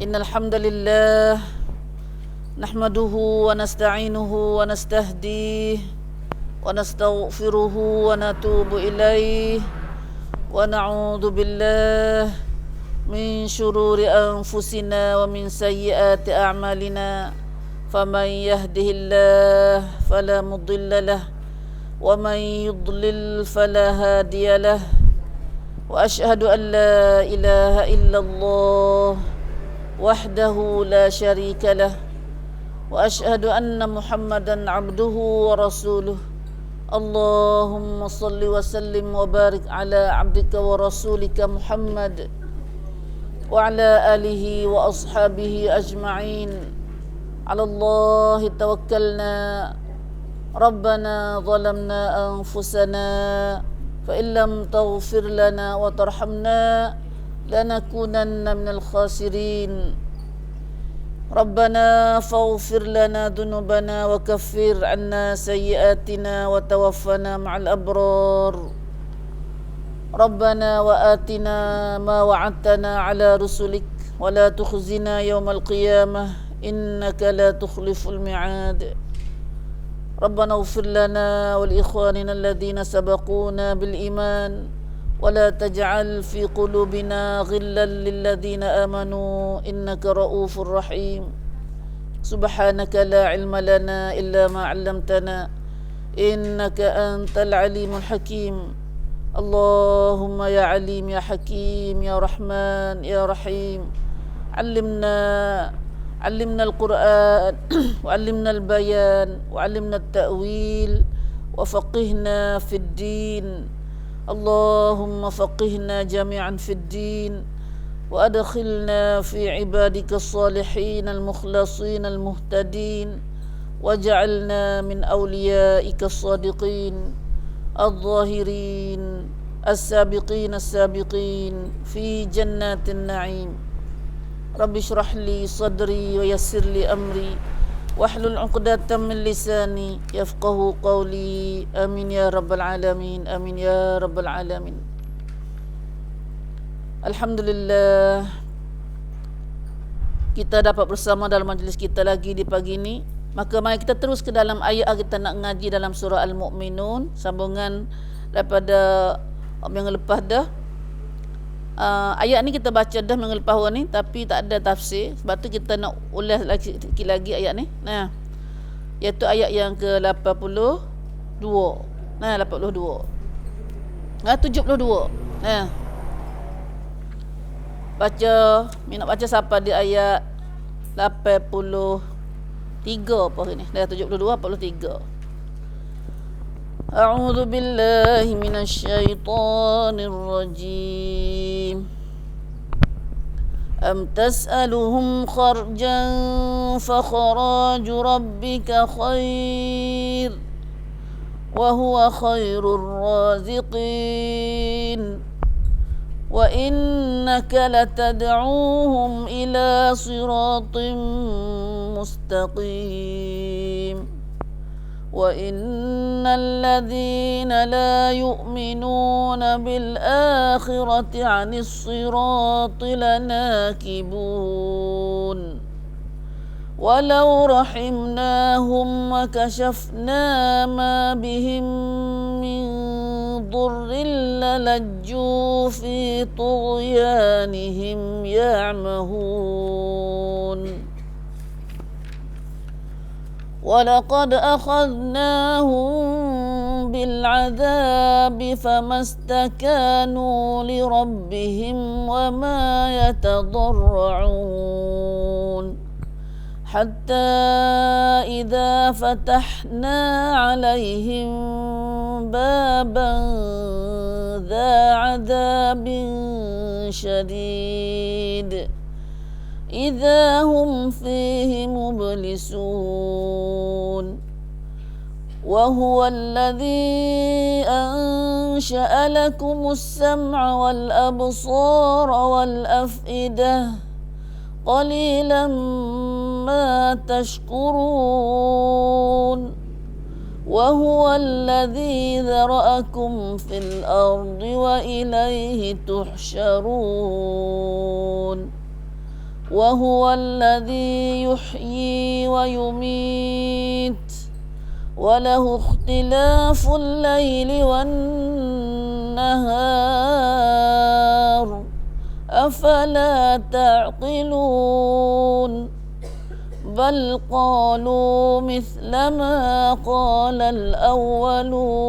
إن الحمد لله نحمده ونستعينه ونستهديه ونستغفره ونتوب إليه ونعوذ بالله من شرور أنفسنا ومن سيئات أعمالنا فمن يهده الله فلا مضل له ومن يضلل فلا هادي له وأشهد أن لا إله إلا الله وحده لا شريك له وأشهد أن محمدا عبده ورسوله اللهم صل وسلم وبارك على عبدك ورسولك محمد وعلى آله وأصحابه أجمعين على الله توكلنا ربنا ظلمنا أنفسنا فإن لم تغفر لنا وترحمنا لنكونن من الخاسرين ربنا فاغفر لنا ذنوبنا وكفر عنا سيئاتنا وتوفنا مع الأبرار ربنا وآتنا ما وعدتنا على رسلك ولا تخزنا يوم القيامة إنك لا تخلف الميعاد ربنا اغفر لنا ولإخواننا الذين سبقونا بالإيمان ولا تجعل في قلوبنا غلا للذين آمنوا إنك رؤوف رحيم سبحانك لا علم لنا إلا ما علمتنا إنك أنت العليم الحكيم اللهم يا عليم يا حكيم يا رحمن يا رحيم علمنا القرآن وعلمنا البيان وعلمنا التأويل وفقهنا في الدين اللهم فقهنا جميعا في الدين وأدخلنا في عبادك الصالحين المخلصين المهتدين واجعلنا من أوليائك الصادقين الظاهرين السابقين في جنات النعيم رب اشرح لي صدري ويسر لي أمري واحلل عقدة من لساني يفقه قولي آمين يا رب العالمين آمين يا رب العالمين. Alhamdulillah, kita dapat bersama dalam majlis kita lagi di pagi ini. Maka mari kita terus ke dalam ayat kita nak ngaji dalam surah Al-Mu'minun, sambungan daripada minggu lepas dah. Ayat ni kita baca dah minggu lepas ni tapi tak ada tafsir, sebab tu kita nak ulas sikit lagi ayat ni. Nah, iaitu ayat yang ke-82. Nah, 82. 72. Nah. Nak baca siapa di ayat 83 apa ni? Dah 72 83. أعوذ بالله من الشيطان الرجيم أم تسألهم خرجا فخراج ربك خير وهو خير الرازقين وإنك لتدعوهم إلى صراط مستقيم وإن الذين لا يؤمنون بالآخرة عن الصراط لناكبون ولو رحمناهم وكشفنا ما بهم من ضر للجوا في طغيانهم يعمهون ولقد أخذناهم بالعذاب فما استكانوا لربهم وما يتضرعون حتى إذا فتحنا عليهم بابا ذا عذاب شديد إذا هم فيه مبلسون وهو الذي أنشأ لكم السمع والأبصار والأفئدة قليلا ما تشكرون وهو الذي ذرأكم في الأرض وإليه تحشرون وهو الذي يحيي ويميت وله اختلاف الليل والنهار أفلا تعقلون بل قالوا مثل ما قال الأولون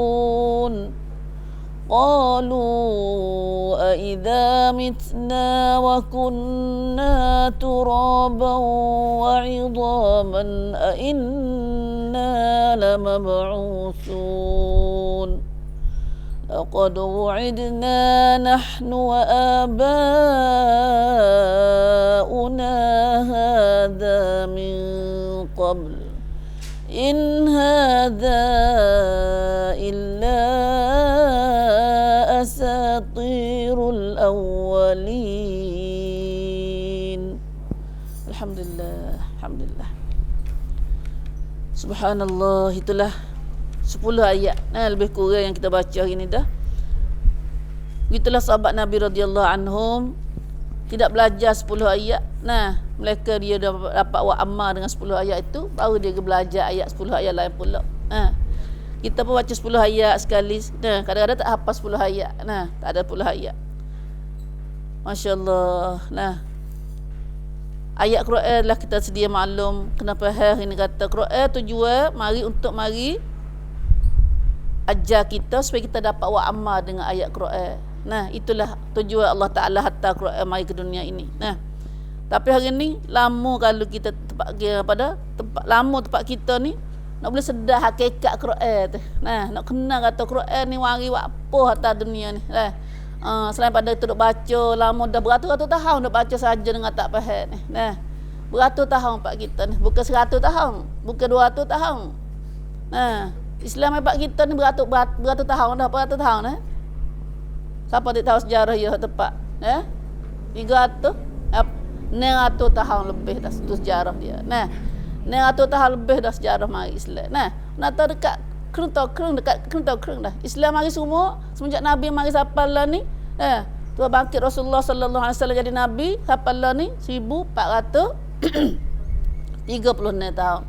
قالوا أإذا متنا وكنا ترابا وعظاما أإنا لمبعوثون لقد وعدنا نحن وآباؤنا هذا من قبل إن هذا إلا أساطير الأولين. Alhamdulillah, Alhamdulillah. Subhanallah, itulah 10 ayat lebih kurang yang kita baca hari ni dah. Itulah sahabat Nabi radhiyallahu anhum tidak belajar 10 ayat. Mereka dia dah dapat wa amma dengan 10 ayat itu, baru dia belajar ayat 10 ayat lain pula. Kita pun baca 10 ayat sekali. Kadang-kadang tak hafal 10 ayat. Tak ada 10 ayat. Masya-Allah. Ayat Quran lah kita sedia maklum. Kenapa hari ni kata Quran tujuan mari ajar kita supaya kita dapat wa amma dengan ayat Quran. Itulah tujuan Allah Ta'ala hantar Quran mari ke dunia ini. Tapi hari ni lama kalau kita tempat kita ni nak boleh sedar hakikat Quran tu. Nak kenal kata Quran ni mari buat apa atas dunia ni. Selain pada itu duk baca lama dah beratus-ratus tahun duk baca saja dengan tak faham ni. Beratus tahun pak kita ni, bukan 100 tahun, bukan 200 tahun. Islam hebat kita ni beratus tahun dah, beratus tahun. Siapa tak tahu sejarah ya tepat? 300 900 tahun lebih dah itu sejarah dia. 900 tahun lebih dah sejarah mari Islam. Nak tahu dekat kreng dah. Islam mari semua semenjak Nabi mari sapal lah ni. Tu bangkit Rasulullah sallallahu alaihi wasallam jadi nabi sapal lah ni 1436 tahun.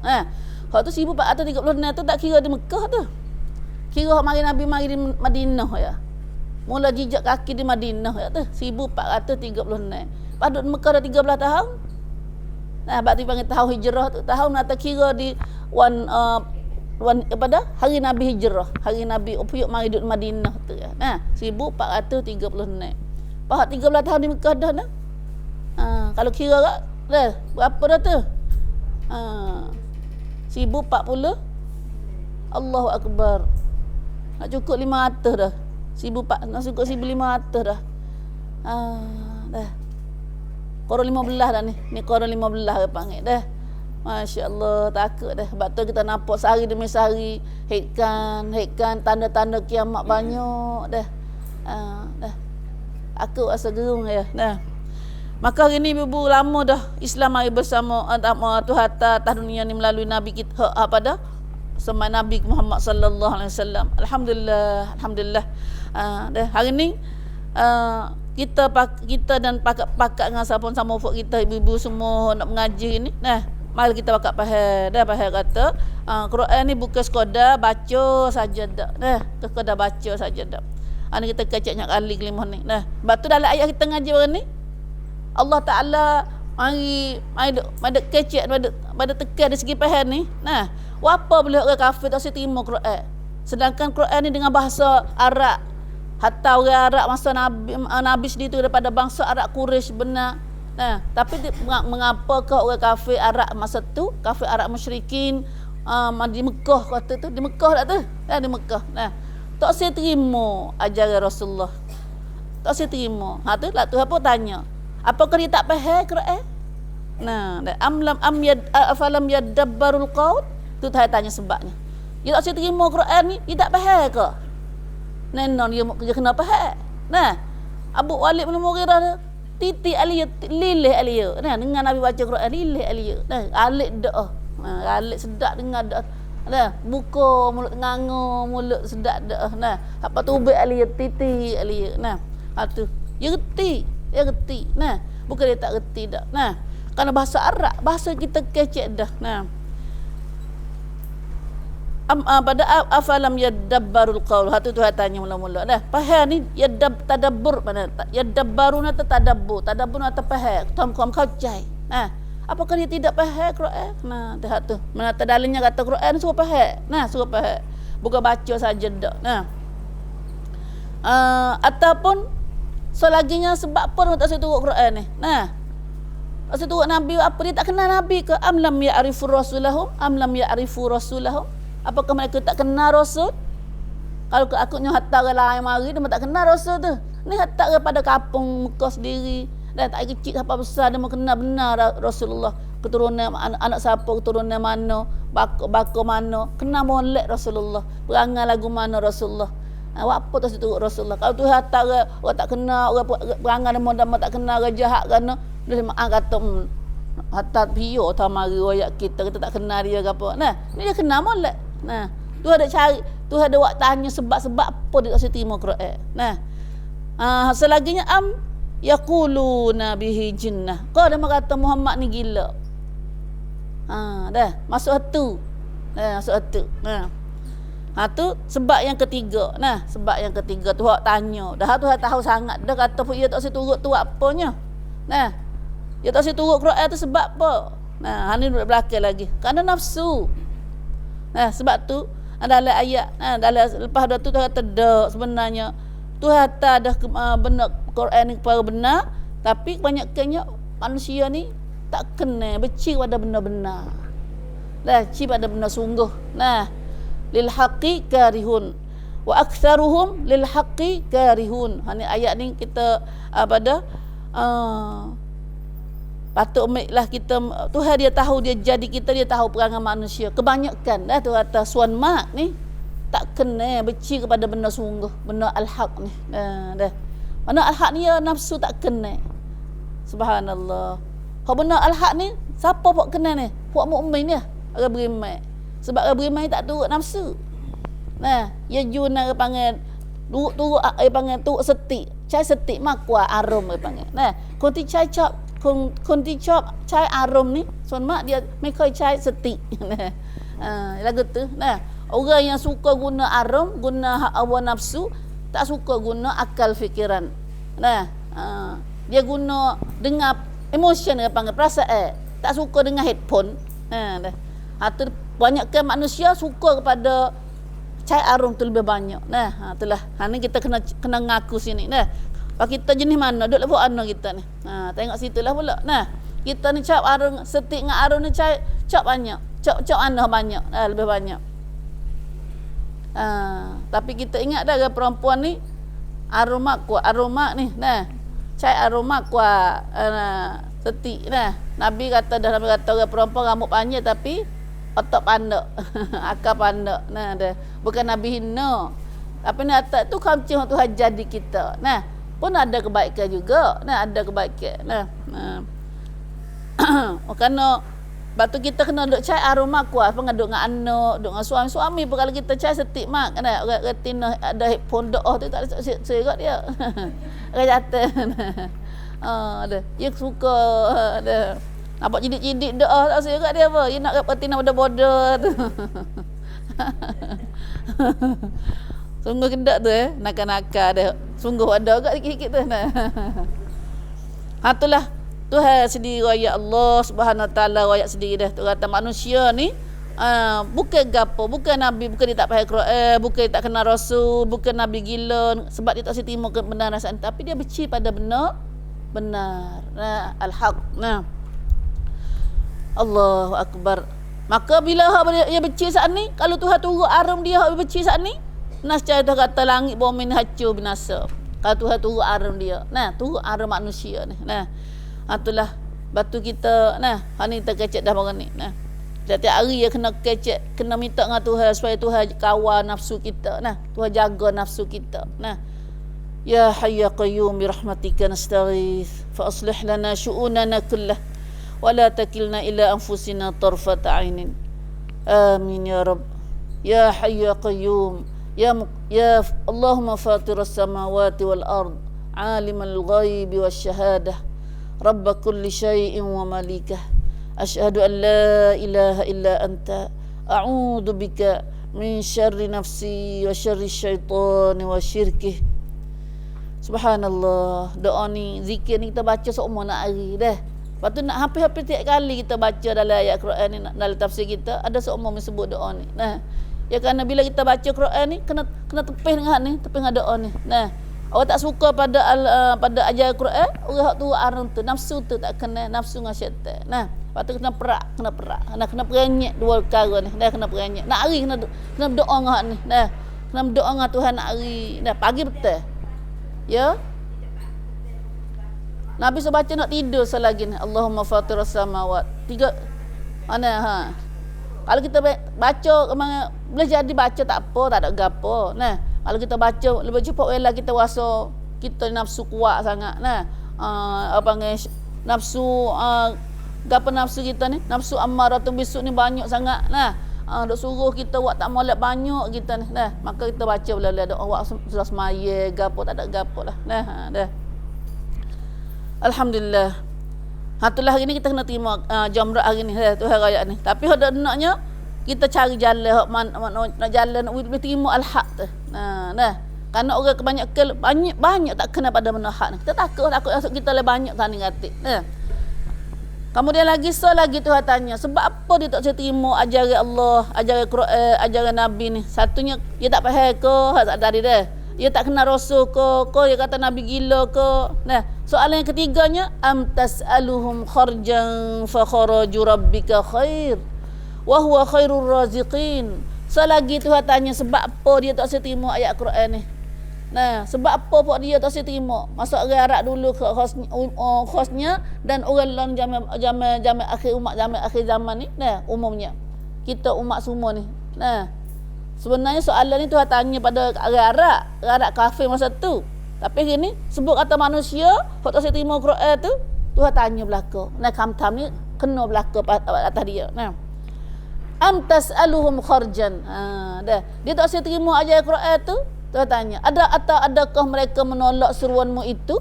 Hak tu 1436 tu tak kira di Mekah tu. Kira hak mari Nabi mari di Madinah ya. Mula jejak kaki di Madinah ya tu 1436. Paduk di Mekah dah 13 tahun. Bab tu panggil tahun hijrah tu, tahun nak kira di hari Nabi hijrah, hari Nabi opiyuk mari duduk Madinah tu ya. 1436. Faham 13 tahun di Mekah dah nah. Kalau kira dah berapa dah tu? 1040. Allahu Akbar. Nak cukup 500 dah. 1400 nak cukup 1500 dah. Dah. Qurun 15 dah ni. Ni Qurun 15 ke panggil dah. Masya-Allah, takut dah. Sebab tu kita nampak sehari demi sehari hekan tanda-tanda kiamat banyak dah. Dah. Aku rasa gerung ya. Maka hari ni ibu lama dah Islam mari bersama Tuhan atas dunia ni melalui Nabi kita pada sama Nabi Muhammad sallallahu alaihi wasallam. Alhamdulillah. Dah hari ni kita dan pakat dengan sama ufuk kita ibu-ibu semua nak mengaji ni. Mari kita pakat faham. Faham kata Quran ni bukan sekadar baca saja dak. Sekadar baca saja dak. Ni kita keceknya kali kelimah ni. Sebab tu dalam ayat kita ngaji hari ni Allah Ta'ala mari kecek pada tekan dari segi faham ni. Apa boleh orang kafir tak terima Quran? Sedangkan Quran ni dengan bahasa Arab. Hatta orang Arab masa Nabi sendiri tu daripada bangsa Arab Quraisy benar. Tapi mengapakah orang kafir Arab masa tu, kafir Arab musyrikin di Mekah kata tu, di Mekah tak tu? Di Mekah. Tak saya terima ajaran Rasulullah. Tak saya terima. Tu lah tu apa tanya. Apakah dia tak faham Quran? Afalam yadabbarul qaul? Tu saya tanya sebabnya. Dia tak saya terima Quran ni, dia tak faham ke? Nenon dia kena faham. Abu Walid bin Mughirah titi aliyah lilih aliyah. Dengan Nabi baca Quran lilih aliyah. Alik doa. Alik sedap dengar doa. Buka mulut nganga, mulut sedap doa. Apa tu ubik aliyah titi aliyah. Tu dia reti. Bukan dia tak reti dak. Kerana bahasa Arab, bahasa kita kecek dah. Nah, pada afalam yadabbarul qaul. Hatu tu tanya mula-mula dah. Faham ni tadabbur mana? Yadabbaruna tadabbur. Tadabbur atau faham. Tom kacai. Nah, apakah dia tidak faham Quran? Nah, dah tu. Mana tadalnya kata Quran suruh faham. Nah, suruh faham. Bukan baca saja dak. Nah. Ataupun selaginya sebab apa tak saya turut Quran ni. Nah, tak saya turut Nabi apa dia tak kenal Nabi ke? Am lam ya'rifu rasulahum? Am lam ya'rifu rasulahum? Apakah mereka tak kenal Rasul? Kalau akutnya hatta orang lain mari dia tak kenal Rasul tu. Ni hatta pada kampung Mekah sendiri. Dan tak kecil sampai besar dia kenal benar Rasulullah. Keturunan anak siapa, keturunan mana, bako mana, kenal molek Rasulullah. Perangai lagu mana Rasulullah. Apa tu situ Rasulullah. Kalau tu hatta orang tak kenal, orang perangai dia tak kenal, orang jahat kerana dia kata hatta pio tau mari royak kita tak kenal dia ke apa. Nah, ni dia kenal molek. Nah, tu ada cari, tu ada buat tanya sebab-sebab apa dia tak saya terima Quran. Nah, selaginya yaquluna bihi jinnah. Kau dah kata Muhammad ni gila. Dah masuk tu. Masuk tu. Tu sebab yang ketiga. Nah, sebab yang ketiga tu hak tanya. Dah tu hak tahu sangat. Dah kata dia tak saya turut tu apanya. Nah, dia tak saya turut Quran tu sebab apa? Nah, ni duduk belakang lagi. Kerana nafsu. Nah, sebab tu dalam ayat, dalam lepas tu kata dak sebenarnya tu hatta dah benar Quran ni kepada benar, tapi kebanyakannya manusia ni tak kena benci pada benar-benar. Dah benci pada benar sungguh. Nah, lil haqqi karihun wa aktsaruhum lil haqqi karihun. Ni ayat ni kita patut ambillah kita. Tuhan dia tahu, dia jadi kita, dia tahu perangai manusia. Kebanyakan dah tu kata Suan Mak ni tak kena benci kepada benda sungguh, benda al-haq ni. Dah. Mana al-haq ni ya, nafsu tak kena. Subhanallah. Kalau benda al-haq ni siapa pok kena ni? Puak mukmin dia, orang beriman. Sebab orang beriman tak turut nafsu. Nah, ya juna dia panggil turut dia panggil turut setik. Cai setik makwa arum dia panggil. Nah, konti cai chop cai arum ni Suan Mak dia mereka cai setik. Lagu tu. Nah, orang yang suka guna arum, guna hawa nafsu, tak suka guna akal fikiran. Nah, dia guna dengar emotion dia panggil perasaan. Tak suka dengar headphone. Dah. Tu banyakkan manusia suka kepada cai arum tu lebih banyak. Nah, itulah. Ni kita kena ngaku sini. Nah, kita jenis mana? Duk lepas mana kita ni? Tengok situlah pula. Nah, kita ni cap arum, setik dengan arum ni cai cap banyak. Cap mana banyak? Lebih banyak. Tapi kita ingat dah perempuan ni aromak ni. Nah, cai aromak kuat. Setik nah. Nabi kata orang perempuan rambut panjang tapi otak pandak. Akal pandak. Nah, dah. Bukan Nabi hina. Tapi ni atas tu kamcing Tuhan jadi kita. Nah, pun ada kebaikan juga. Nah, ada kebaikan. Nah. Kerana batu kita kena duk cai aroma kuat, duk dengan anak, duk dengan suami pun kalau kita cai setik mak kena retina ada pondok tu tak serat dia. Orang jatuh. Ada. Dia suka ada. Nampak cidik-cidik doa tak serat dia apa? Dia nak retina bodoh tu. Sungguh kendak tu nakal-nakal dia. Sungguh ada agak sikit-sikit tu. Itulah Tuhan sendiri ayat Allah Subhanahu Wa Taala ayat sendiri dah. Tu kata manusia ni bukan gapo, bukan nabi, bukan dia tak faham Quran, bukan dia tak kenal Rasul, bukan nabi gila sebab dia tak terima kebenaran, tapi dia benci pada benar. Nah, al-haq. Nah. Allahu akbar. Maka bila dia benci saat ni, kalau Tuhan turut arum dia benci saat ni, nascaya dah kata langit bumi ni hancur binasa. Kalau Tuhan turut arum dia. Nah, turut arum manusia ni. Nah. Itulah batu kita. Nah, hari ni kita kecek dah barang ni. Nah. Setiap hari ya kena kecek, kena minta dengan Tuhan supaya Tuhan kawal nafsu kita. Nah, Tuhan jaga nafsu kita. Nah. Ya Hayy ya Qayyum bi rahmatika nastaghith fa aslih lana syu'unana kullah wa la takilna ila anfusina tarfat 'ainin. Amin ya Rabb. Ya Hayy ya Qayyum ya Allahumma fatiras samawati wal ard, 'alimal ghaibi wasy syahadah, رب كل شيء ومليكه أشهد أن لا إله إلا أنت أعوذ بك من شر نفسي وشر الشيطان وشركه. Subhanallah. Doa ni, zikir ni kita baca seumur nak hari dah. Lepas tu nak hampir-hampir tiap kali kita baca dalam ayat Quran ni, dalam tafsir kita ada seumur sebut doa ni. Nah, ya kerana bila kita baca Quran ni kena tepih dengan ni, tepih dengan doa ni. Nah, orang tak suka pada ajaran Quran, orang hak tu arang tu, nafsu tu tak kena, nafsu dengan syaitan. Nah, lepas tu kena perak. Kena peranyak dua perkara ni. Dah kena peranyak. Nak hari kena berdoa dengan hak ni. Dah. Kena berdoa dengan Tuhan nak hari. Dah pagi betul. Ya. Nabi sebaca nak tidur selagi ni. Allahumma fatiras samawat. 3 mana ha. Kalau kita baca boleh jadi baca tak apa, tak ada gapo. Nah, kalau kita baca lebih cepat wala kita rasa kita nafsu kuat sangat. Nah, apa panggil nafsu gapo nafsu kita ni? Nafsu ammaratun bisu ni banyak sangat. Nah, dok suruh kita buat tak molek banyak kita ni. Nah, maka kita baca bila doa awak sudah semaya gapo tak ada gapo lah. Nah, dah. Alhamdulillah. Itulah hari ni kita kena terima jamrah hari ni tu hari raya ni. Tapi hendaknya kita cari jalan nak jalan nak terima al-haq tu. Nah. Kerana orang kebanyakan banyak tak kena pada benda hak ni. Kita takut kita lebih banyak tanding hati. Nah. Kemudian lagi Tuhan tanya, sebab apa dia tak boleh terima ajaran Allah, ajaran Quran, ajaran Nabi ni? Satunya dia tak faham ke tadi dah. Dia tak kenal Rasul ke dia kata Nabi gila ke. Nah, soalan yang ketiganya, am tas'aluhum kharjan fa kharaju rabbika khair wa huwa khairur raziqin. Selagi Tuhan tanya sebab apa dia tak boleh terima ayat Quran ni. Nah, sebab apa pun dia tak boleh terima? Masuk orang Arab dulu ke khosnya dan orang lain zaman akhir zaman ni. Nah, umumnya kita umat semua ni. Nah, sebenarnya soalan ni Tuhan tanya pada orang Arab kafir masa tu. Tapi hari ni sebut kata manusia hok tak boleh terima Quran tu, Tuhan tanya belaka. Nah, kam-kam ni kena belaka atas dia. Nah, am tas'aluhum kharjan. Dah. Dia tak boleh terima ajaran Quran tu. Tuhan tanya, adakah mereka menolak seruanmu itu?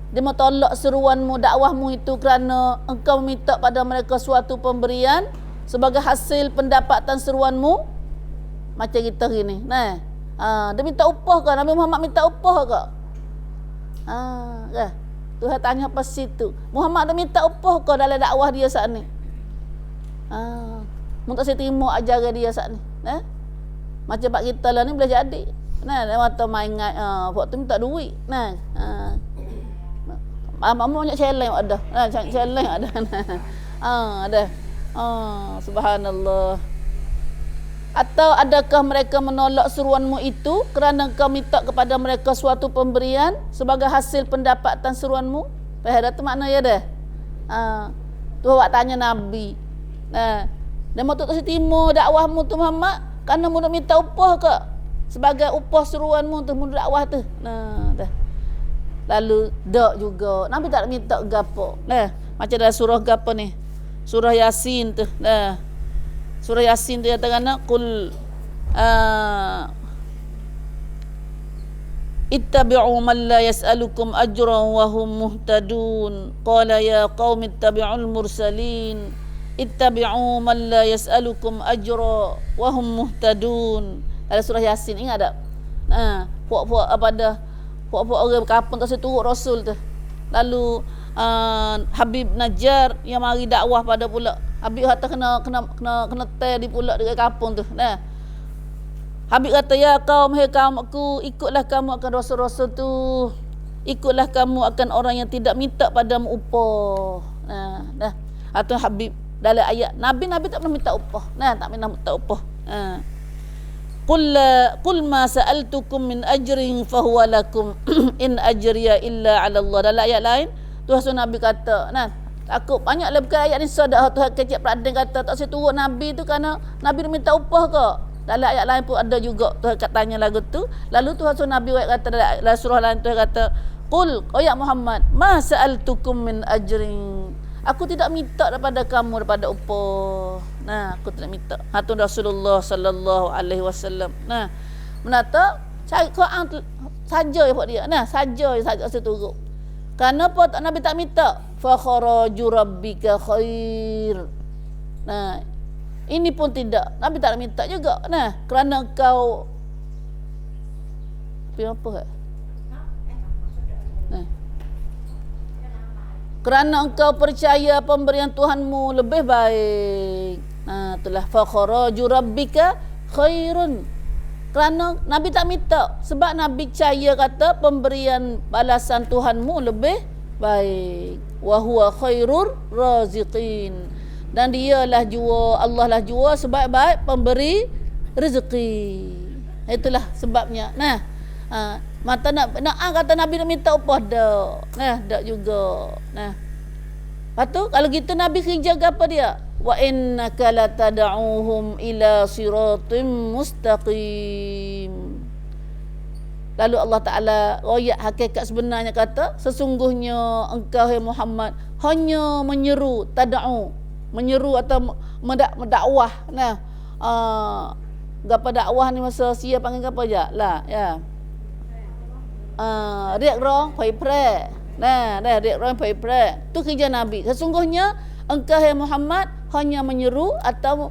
Dia menolak seruanmu, dakwahmu itu kerana engkau minta pada mereka suatu pemberian sebagai hasil pendapatan seruanmu? Macam kita gini. Nah, dia minta upah ke? Nabi Muhammad minta upah ke? Tuhan tanya apa situ? Muhammad dia minta upah ke dalam dakwah dia saat ni? Mun tak saya terima ajaran dia saat ni. Macam pak kita lah ni boleh jadi. Nah, dia mata main waktu minta duit. Nah, banyak challenge ada. Challenge ada. Ada. Subhanallah. Atau adakah mereka menolak seruanmu itu kerana kau minta kepada mereka suatu pemberian sebagai hasil pendapatan seruanmu? Faham tu makna ya dah. Tu awak tanya Nabi. Nah, dia mau tak terima dakwahmu tu Muhammad kerana mu nak minta upah ke? Sebagai upah seruanmu tu mu dakwah tu. Nah, dah. Lalu dak juga. Nabi tak minta gapo. Nah, macam dalam surah gapo ni? Surah Yasin tu. Nah. Surah Yasin dia katakan qul ittabi'u man la yas'alukum ajran wa hum muhtadun qala ya qaumi ittabi'ul mursalin ittabi'u man la yas'alukum ajra wa hum muhtadun. Ada surah Yasin ingat tak? Puak-puak apa dah? Puak-puak orang kampung tak seturut Rasul tu. Lalu Habib Najjar yang mari dakwah pada pula. Habib kata kena teh di pula dekat kampung tu. Nah. Habib kata ya kaum aku ikutlah kamu akan rasul-rasul tu. Ikutlah kamu akan orang yang tidak minta padamu upah. Dah. Atau Habib dalam ayat Nabi tak pernah minta upah. Nah, tak pernah minta upah. Qul ma sa'altukum min ajrin fahuwa lakum in ajriya illa 'ala Allah. Dalam ayat lain Tuhan Nabi kata, nah, takut banyak lebih ayat ni sudah Tuhan kecik peradan kata tak saya turun Nabi tu kerana Nabi minta upah ke? Dalam ayat lain pun ada juga Tuhan katanya lagu tu. Lalu Tuhan Nabi kata dalam surah lain Tuhan kata, "Qul ya Muhammad, ma sa'altukum min ajrin." Aku tidak minta daripada kamu daripada upah. Nah, aku tidak minta. Hatun Rasulullah sallallahu alaihi wasallam. Nah, menata cari Quran saja buat dia. Nah, saja seturut. Kenapa Nabi tak minta? Fa kharaju rabbika khair. Nah, ini pun tidak. Nabi tak minta juga. Nah, kerana kau apa? Nah. Kerana engkau percaya pemberian Tuhanmu lebih baik. Nah, itulah fa kharaju rabbika khairun. Kerana Nabi tak minta, sebab Nabi percaya kata pemberian balasan Tuhanmu lebih baik. Wa huwa khairur raziqin. Dan dialah jua, Allah lah jua sebaik-baik pemberi rezeki. Itulah sebabnya. Nah, mata nak kata Nabi nak minta upah dak. Nah, dak juga. Nah. Lepas tu kalau gitu Nabi kerja apa dia? Wa innaka latad'uhum ila siratim mustaqim. Lalu Allah Taala royak hakikat sebenarnya kata, sesungguhnya engkau hai Muhammad hanya menyeru, tad'u, menyeru atau mendakwah. Nah, gapo dakwah ni masa sia panggil gapo je? Lah, ya. เรียกร้องเผยแพร่ dah รียกร้องเผยแพร่ tu kerja Nabi. Sesungguhnya engkau hai Muhammad hanya menyeru atau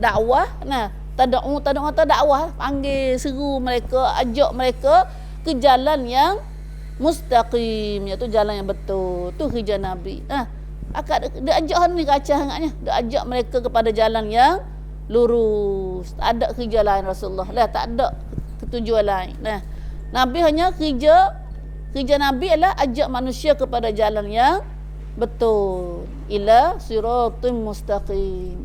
dakwah. Nah, tad'u atau dakwah, panggil, seru mereka, ajak mereka ke jalan yang mustaqim, iaitu jalan yang betul. Tu kerja Nabi. Nah, akak dia ajak hang ni kacah sangatnya. Dia ajak mereka kepada jalan yang lurus. Tak ada kerja lain Rasulullah. Lah, tak ada ketujuan lain. Nah, Nabi hanya kerja Nabi adalah ajak manusia kepada jalan yang betul, ila siratim mustaqim.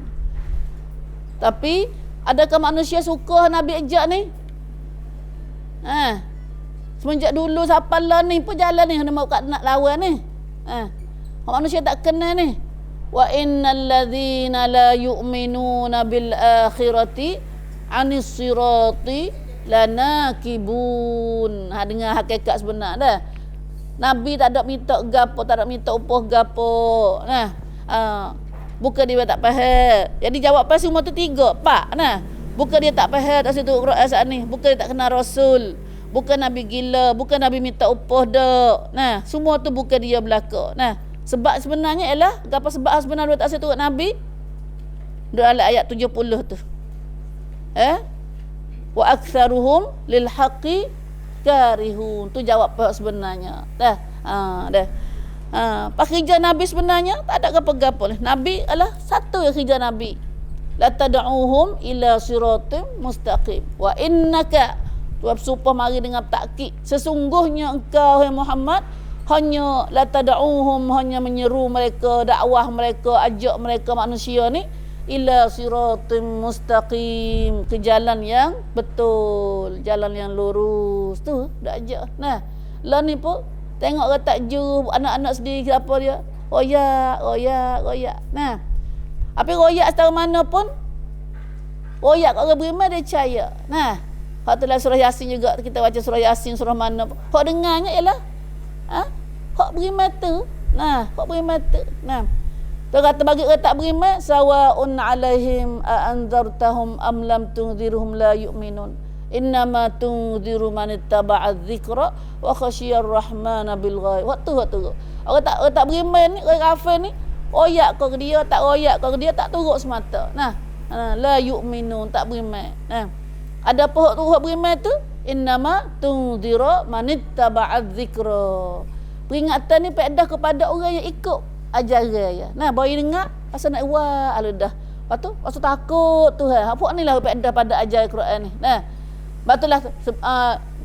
Tapi adakah manusia suka Nabi ajak ni? Semenjak dulu siapa lah ni pun jalan ni hendak mau nak lawan ni. Manusia tak kena ni. Wa innal ladzina la yu'minuna bil akhirati anis sirati lanakibun. Dengar hakikat sebenar dah. Nabi tak ada minta gapo, tak ada minta upah gapo. Nah, bukan dia tak faham. Jadi jawapan semua tu 3, 4. Nah, bukan dia tak faham tak situ Quran saat ni. Bukan dia tak kenal Rasul. Bukan Nabi gila, bukan Nabi minta upah dak. Nah, semua tu bukan dia belaka. Nah, sebab sebenarnya ialah gapo sebab sebenar tak situ Nabi? Dalam ayat 70 tu. Wa aktsaruhum lil haqqi karihun. Tu jawab sebenarnya. Dah. Kerja Nabi sebenarnya tak ada gapo-gapo. Nabi adalah satu yang kerja Nabi. La tad'uhum ila siratim mustaqim. Wa innaka, tu supaya mari dengan takkid, sesungguhnya engkau hai Muhammad hanya la tad'uhum, hanya menyeru mereka, dakwah mereka, ajak mereka manusia ni ila siratim mustaqim, ke jalan yang betul, jalan yang lurus. Tu dak ajak. Nah, lah ni pun tengok orang takjub anak-anak sendiri apa dia? Royak. Nah, apa royak setahu mana pun royak kat orang beriman dia percaya. Nah, hak tu dalam surah Yasin juga, kita baca surah Yasin, surah mana pun. Hak dengarnya ialah hak beriman tu. Nah, hak beriman tu. Nah, tu kata bagi orang tak beriman, sawaun alaihim a anzartahum am lam tunzirhum la yu'minun. Innama tunziru man ittaba'a dzikra wa khasyiyar rahmana bil ghaib. Waktu orang tak beriman ni, orang kafir ni, royak kau dia, tak royak kau dia, tak turut semata. Nah, la yu'minun, tak beriman. Nah, ada apa hak beriman tu? Innama tunziru man ittaba'a dzikra. Peringatan ni faedah kepada orang yang ikut ajaran ya. Nah, baru dengar pasal nak buat dah. Lepas tu pasal takut Tuhan. Apa ni lah faedah pada ajaran Quran ni. Nah, batulah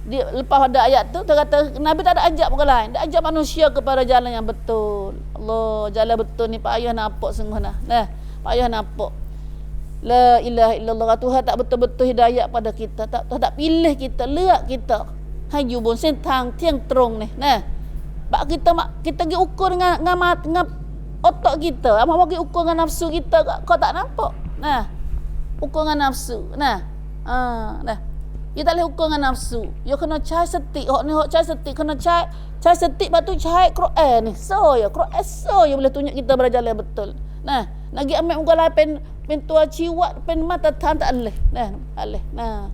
dia lepas pada ayat tu dia kata Nabi tak ada ajak orang lain, dia ajak manusia kepada jalan yang betul. Allah, jalan betul ni payah nampak sungguh nah. Nah, payah nampak. La ilaha illallah, Tuhan tak betul-betul hidayah pada kita, tak pilih kita, lihat kita. Haju bon sentang tiang terong ni. Nah, bak kita pergi ukur dengan otak kita. Apa pergi ukur dengan nafsu kita, kau tak nampak. Nah, ukur dengan nafsu. Nah, nah. You tak boleh ukur dengan nafsu. You kena cari setik. Hak ni hak cari setik, kena cari setik, lepas tu cari Quran ni. So ya, Quran so ya boleh tunjuk kita berjalan betul. Nah, lagi ambil muka lain pen tua ciwat, pen mata tan tak boleh. Nah, boleh. Nah.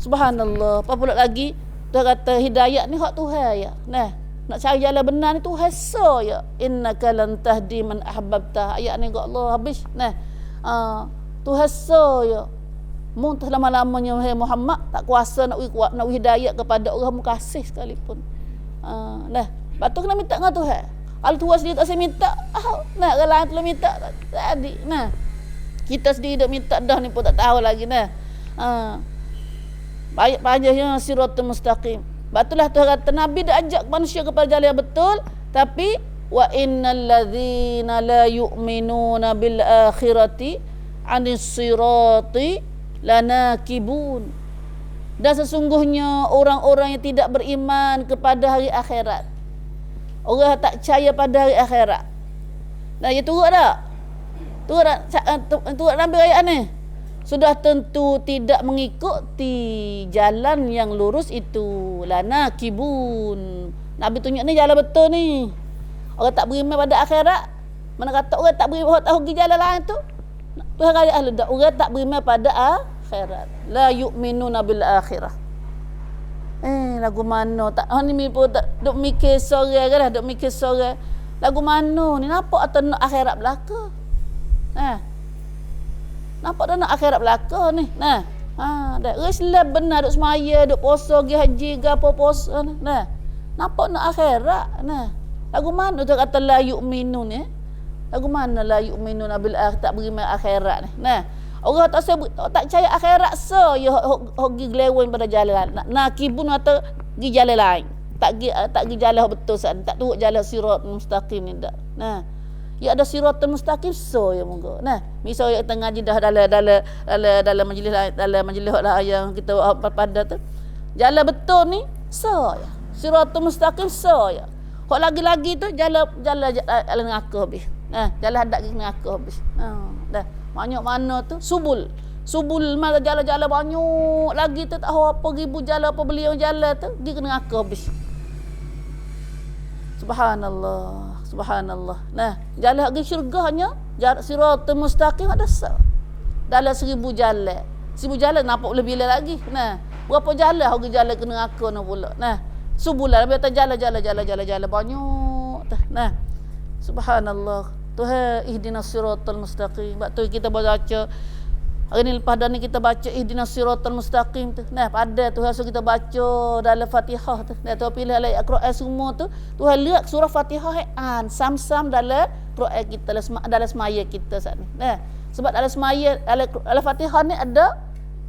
Subhanallah. Apa pula lagi? Dia kata hidayah ni hak Tuhan ya. Nah, nak cari jalan benar ni Tuhan so ya. Innaka lan tahdi man ahbabta. Ayat ni kat Allah habis. Nah. Tuhan so ya. Mun lama-lamanya Muhammad tak kuasa nak hidayat kepada orang mukasih sekalipun. Nah, batu kena minta dengan Tuhan. Kalau Tuhan sendiri tak saya minta, nah kalau lain tu minta tak jadi. Nah. Kita sendiri dak minta dah ni pun tak tahu lagi nah. Baik panjangnya siratal mustaqim. Batulah Tuhan kata Nabi dak ajak manusia kepada jalan yang betul, tapi wa innal ladzina la yu'minuna bil akhirati 'anis sirati lanakibun. Dan sesungguhnya orang-orang yang tidak beriman kepada hari akhirat, orang tak percaya pada hari akhirat. Nah, ya turut tak? Turut Nabi ayat ni. Sudah tentu tidak mengikuti jalan yang lurus itu. Lanakibun. Nabi tunjuk ni jalan betul ni. Orang tak beriman pada akhirat. Mana kata orang tak beriman tahu pergi jalan lain tu. Tuhan kata ahli dak orang tak beriman pada akhirat. La yu'minuna bil akhirah. Lagu mana tak ni pun tak duk mikir sore ke dah, duk mikir sore. Lagu mana ni nampak atau nak akhirat belaka? Nampak dah nak akhirat belaka ni. Nah. Dah Islam benar duk semaya, duk puasa, pergi haji, gapo puasa. Nah. Nampak nak akhirat. Nah. Lagu mana tu kata la yu'minun ni? Lagu mana la yu'minun bil akhir, tak beriman akhirat ni. Nah. Orang tak percaya akhirat so ya pergi geleweng pada jalan. Nakibun atau pergi jalan lain. Tak pergi jalan betul san, tak turut jalan sirat mustaqim ni dak. Nah. Ya ada siratal mustaqim so ya monggo. Nah, misal yang tengah ngaji dah dalam majlis lah yang kita pada tu. Jalan betul ni so ya. Siratal mustaqim so ya. Hok lagi-lagi tu jalan dengan aku habis. Nah, jalan hadak dengan aku habis. Dah. Banyak mana tu subul malah jalan-jalan banyak lagi tu tak tahu apa ribu jalan apa beliau jalan tu pergi kena aku habis. Subhanallah. Nah, jalan pergi syurganya siratal mustaqim ada dalam 1000 jalan. 1000 jalan nampak lebih lagi. Nah, berapa jalan pergi jalan kena aku nak pula. Nah, sebulan biar jalan banyak. Nah, subhanallah. Tuhan ihdinas siratal mustaqim. Sebab tu kita baca hari ni lepas dah ni kita baca ihdinas siratal mustaqim tu. Nah, pada Tuhan suruh kita baca dalam Fatihah tu. Nah, Tuhan pilih ayat Quran semua tu. Tuhan lihat surah Fatihah sam-sam dalam Quran kita dalam semaya kita saat ni. Nah, sebab dalam semaya dalam Fatihah ni ada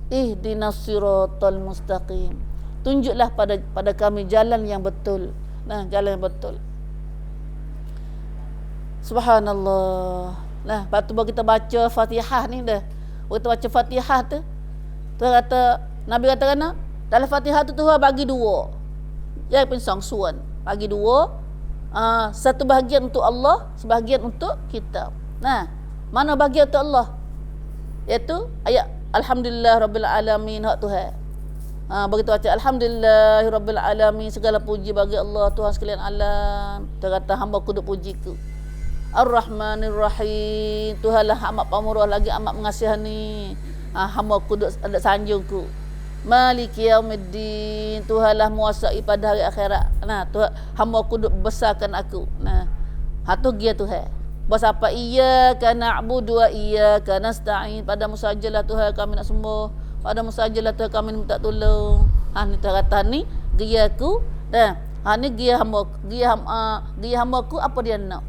ihdinas siratal mustaqim. Tunjuklah pada kami jalan yang betul. Nah, jalan yang betul. Subhanallah. Nah, lepas tu kita baca Fatihah ni dah. Kita baca Fatihah tu. Tuhan kata, Nabi kata kena, dalam Fatihah tu Tuhan bagi dua. Ya, pensang suan. Bagi dua. Satu bahagian untuk Allah, sebahagian untuk kita. Nah, mana bahagian untuk Allah? Iaitu ayat Alhamdulillah Rabbil Alamin hak Tuhan. Begitu baca Alhamdulillah Rabbil Alamin, segala puji bagi Allah Tuhan sekalian alam. Tuhan kata hamba ku duk pujiku. Ar-Rahmanir Rahim, Tuhanlah amat pemurah lagi amat mengasihani. Hamba ku duk ada sanjungku. Maliki Yaumiddin, Tuhanlah menguasai pada hari akhirat. Nah, Tuhan hamba ku duk besarkan aku. Nah, hatu dia Tuhan. Bersiapa iyyaka na'budu wa iyyaka nasta'in. Padamu sajalah Tuhan kami nak sembah. Padamu sajalah Tuhan kami minta tolong. Ni Tuhan kata ni dia aku. Dah. Ni dia hamba ku apa dia nak.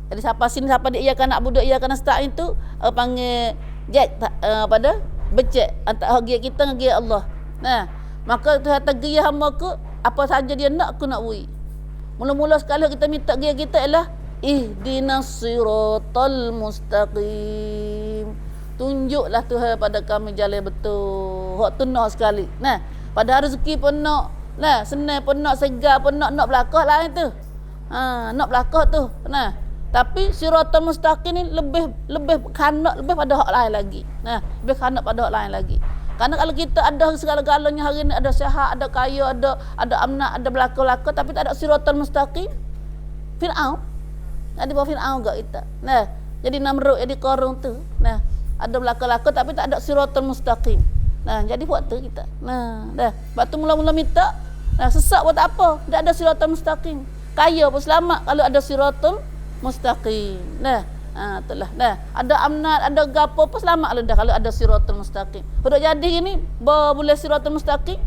Jadi siapa dia iyyaka na'budu wa iyyaka nasta'in tu panggil jack pada becek antara dia kita dengan dia Allah. Nah, maka Tuhan kata dia hamba ku apa saja dia nak aku nak beri. Mula-mula sekali kita minta dia kita ialah ihdinas siratal mustaqim. Tunjuklah Tuhan pada kami jalan betul. Hak tu nak sekali. Nah, pada rezeki pun nak. Nah, senang pun nak, segar pun nak belakang lain tu. Nak belakang tu. Nah, tapi siratal mustaqim ni lebih kanak lebih pada hak lain lagi. Nah, lebih kanak pada hak lain lagi. Karena kalau kita ada segala-galanya hari ni, ada sihat, ada kaya, ada amnat, ada belakang-belakang, tapi tak ada siratal mustaqim, Fir'aun. Ada bawa Fir'aun kat kita. Nah, jadi Namrud, jadi Qarun tu. Nah, ada belakang-belakang tapi tak ada siratal mustaqim. Nah, jadi buat tu kita. Nah, dah. Lepas tu mula-mula minta Nah, sesat pun tak apa, tak ada siratal mustaqim. Kaya pun selamat kalau ada siratal mustaqim. Nah, itulah. Nah, ada amnat, ada gapo pun selamat lah dah kalau ada siratal mustaqim. Sudah jadi ni, boleh siratal mustaqim,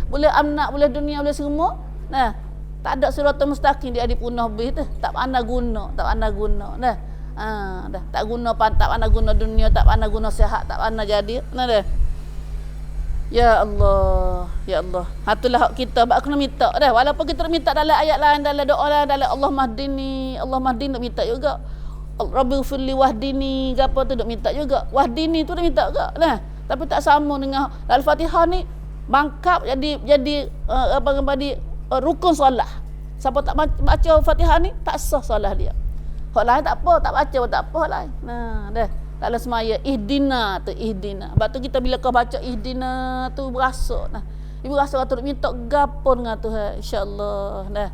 boleh amnat, boleh dunia, boleh semua. Nah, tak ada siratal mustaqim dia dipunah habis tu. Tak pandai guna, tak pandai guna. Nah, dah tak guna, tak pandai guna dunia, tak pandai guna sihat, tak pandai jadi. Nah dah. Ya Allah, ya Allah. Itulah hak kita, bak kena minta dah. Walaupun kita minta dalam ayat lain, dalam doa lain, dalam Allah mahdini, Allah mahdini nak minta juga. Rabbi firli wahdini, gapo tu nak minta juga. Wahdini tu nak minta juga. Nah, tapi tak sama dengan Al-Fatihah ni bangkap jadi rukun solat. Siapa tak baca Fatihah ni tak sah solat dia. Hak lain tak apa, tak baca pun tak apa hak lain. Nah, dah. Dalam semaya ihdina tu ihdina. Sebab tu kita bila kau baca ihdina tu berasa. Nah, ibu rasa kata nak minta gapo dengan Tuhan insya-Allah. Nah.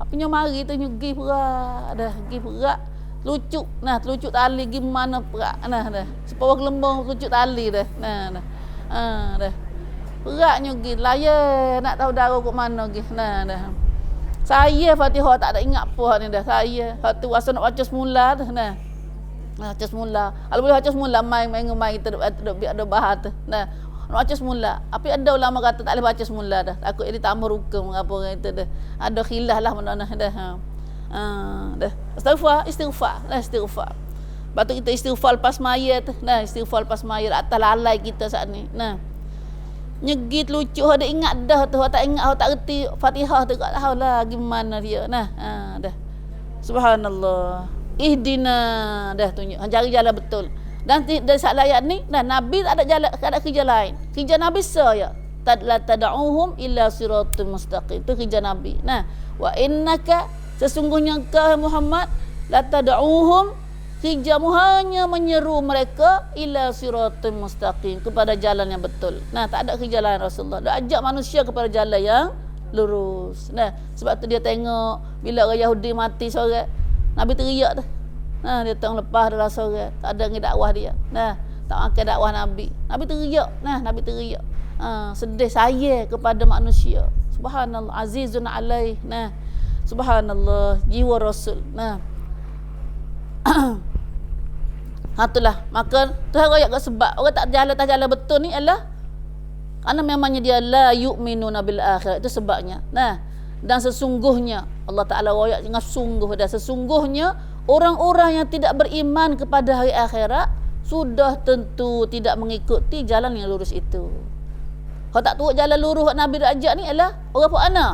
Apanya mari tu nyugi perak. Dah, pergi perak. Telucuk. Nah, telucuk tali pergi mana perak. Nah, dah. Sepawah gelembung telucuk tali dah. Nah, dah. Dah. Perak nyugi layar nak tahu darah kat mana lagi. Nah, dah. Saya Fatihah tak ada ingat apa ni dah. Saya waktu rasa nak baca semula tu. Nah. Baca semula. Kalau boleh baca semula main kita duk ada bahas tu. Nah, nak baca semula. Tapi ada ulama kata tak boleh baca semula dah. Takut dia tambah rukun apa orang itu dah. Ada khilaf lah mana dah. Dah. Istighfar. Dah istighfar. Lepas tu kita istighfar lepas maya tu. Nah, istighfar lepas maya atas lalai kita saat ni. Nah. Nyegit lucu ada ingat dah tu, tak ingat tak reti Fatihah tu tak tahu lah gimana dia. Nah, dah. Subhanallah. Ihdina dah tunjuk cari jalan betul. Dan dari saat ayat ni dah Nabi tak ada jalan, tak ada kerja lain. Kerja Nabi saya la tad'uhum illa siratal mustaqim. Itu kerja Nabi. Nah, wa innaka sesungguhnya engkau Muhammad la tad'uhum kerjamu hanya menyeru mereka ila siratal mustaqim kepada jalan yang betul. Nah, tak ada kerja lain Rasulullah. Dia ajak manusia kepada jalan yang lurus. Nah, sebab tu dia tengok bila orang Yahudi mati seorang Nabi teriak dah. Nah, dia tengok lepas dalam sorang. Tak ada dakwah dia. Nah, tak makan dakwah Nabi. Nabi teriak. Nah, Nabi teriak. Sedih saya kepada manusia. Subhanallah. Azizun alaih. Nah, subhanallah. Jiwa Rasul. Nah. Itulah. Maka Tuhan royak kat sebab orang tak jalan betul ni ialah kerana memangnya dia la yu'minuna bil akhirah. Itu sebabnya. Nah, dan sesungguhnya Allah Ta'ala royak dengan sungguh dan sesungguhnya orang-orang yang tidak beriman kepada hari akhirat sudah tentu tidak mengikuti jalan yang lurus itu. Kalau tak turut jalan lurus Nabi ajak ni ialah orang apa ana?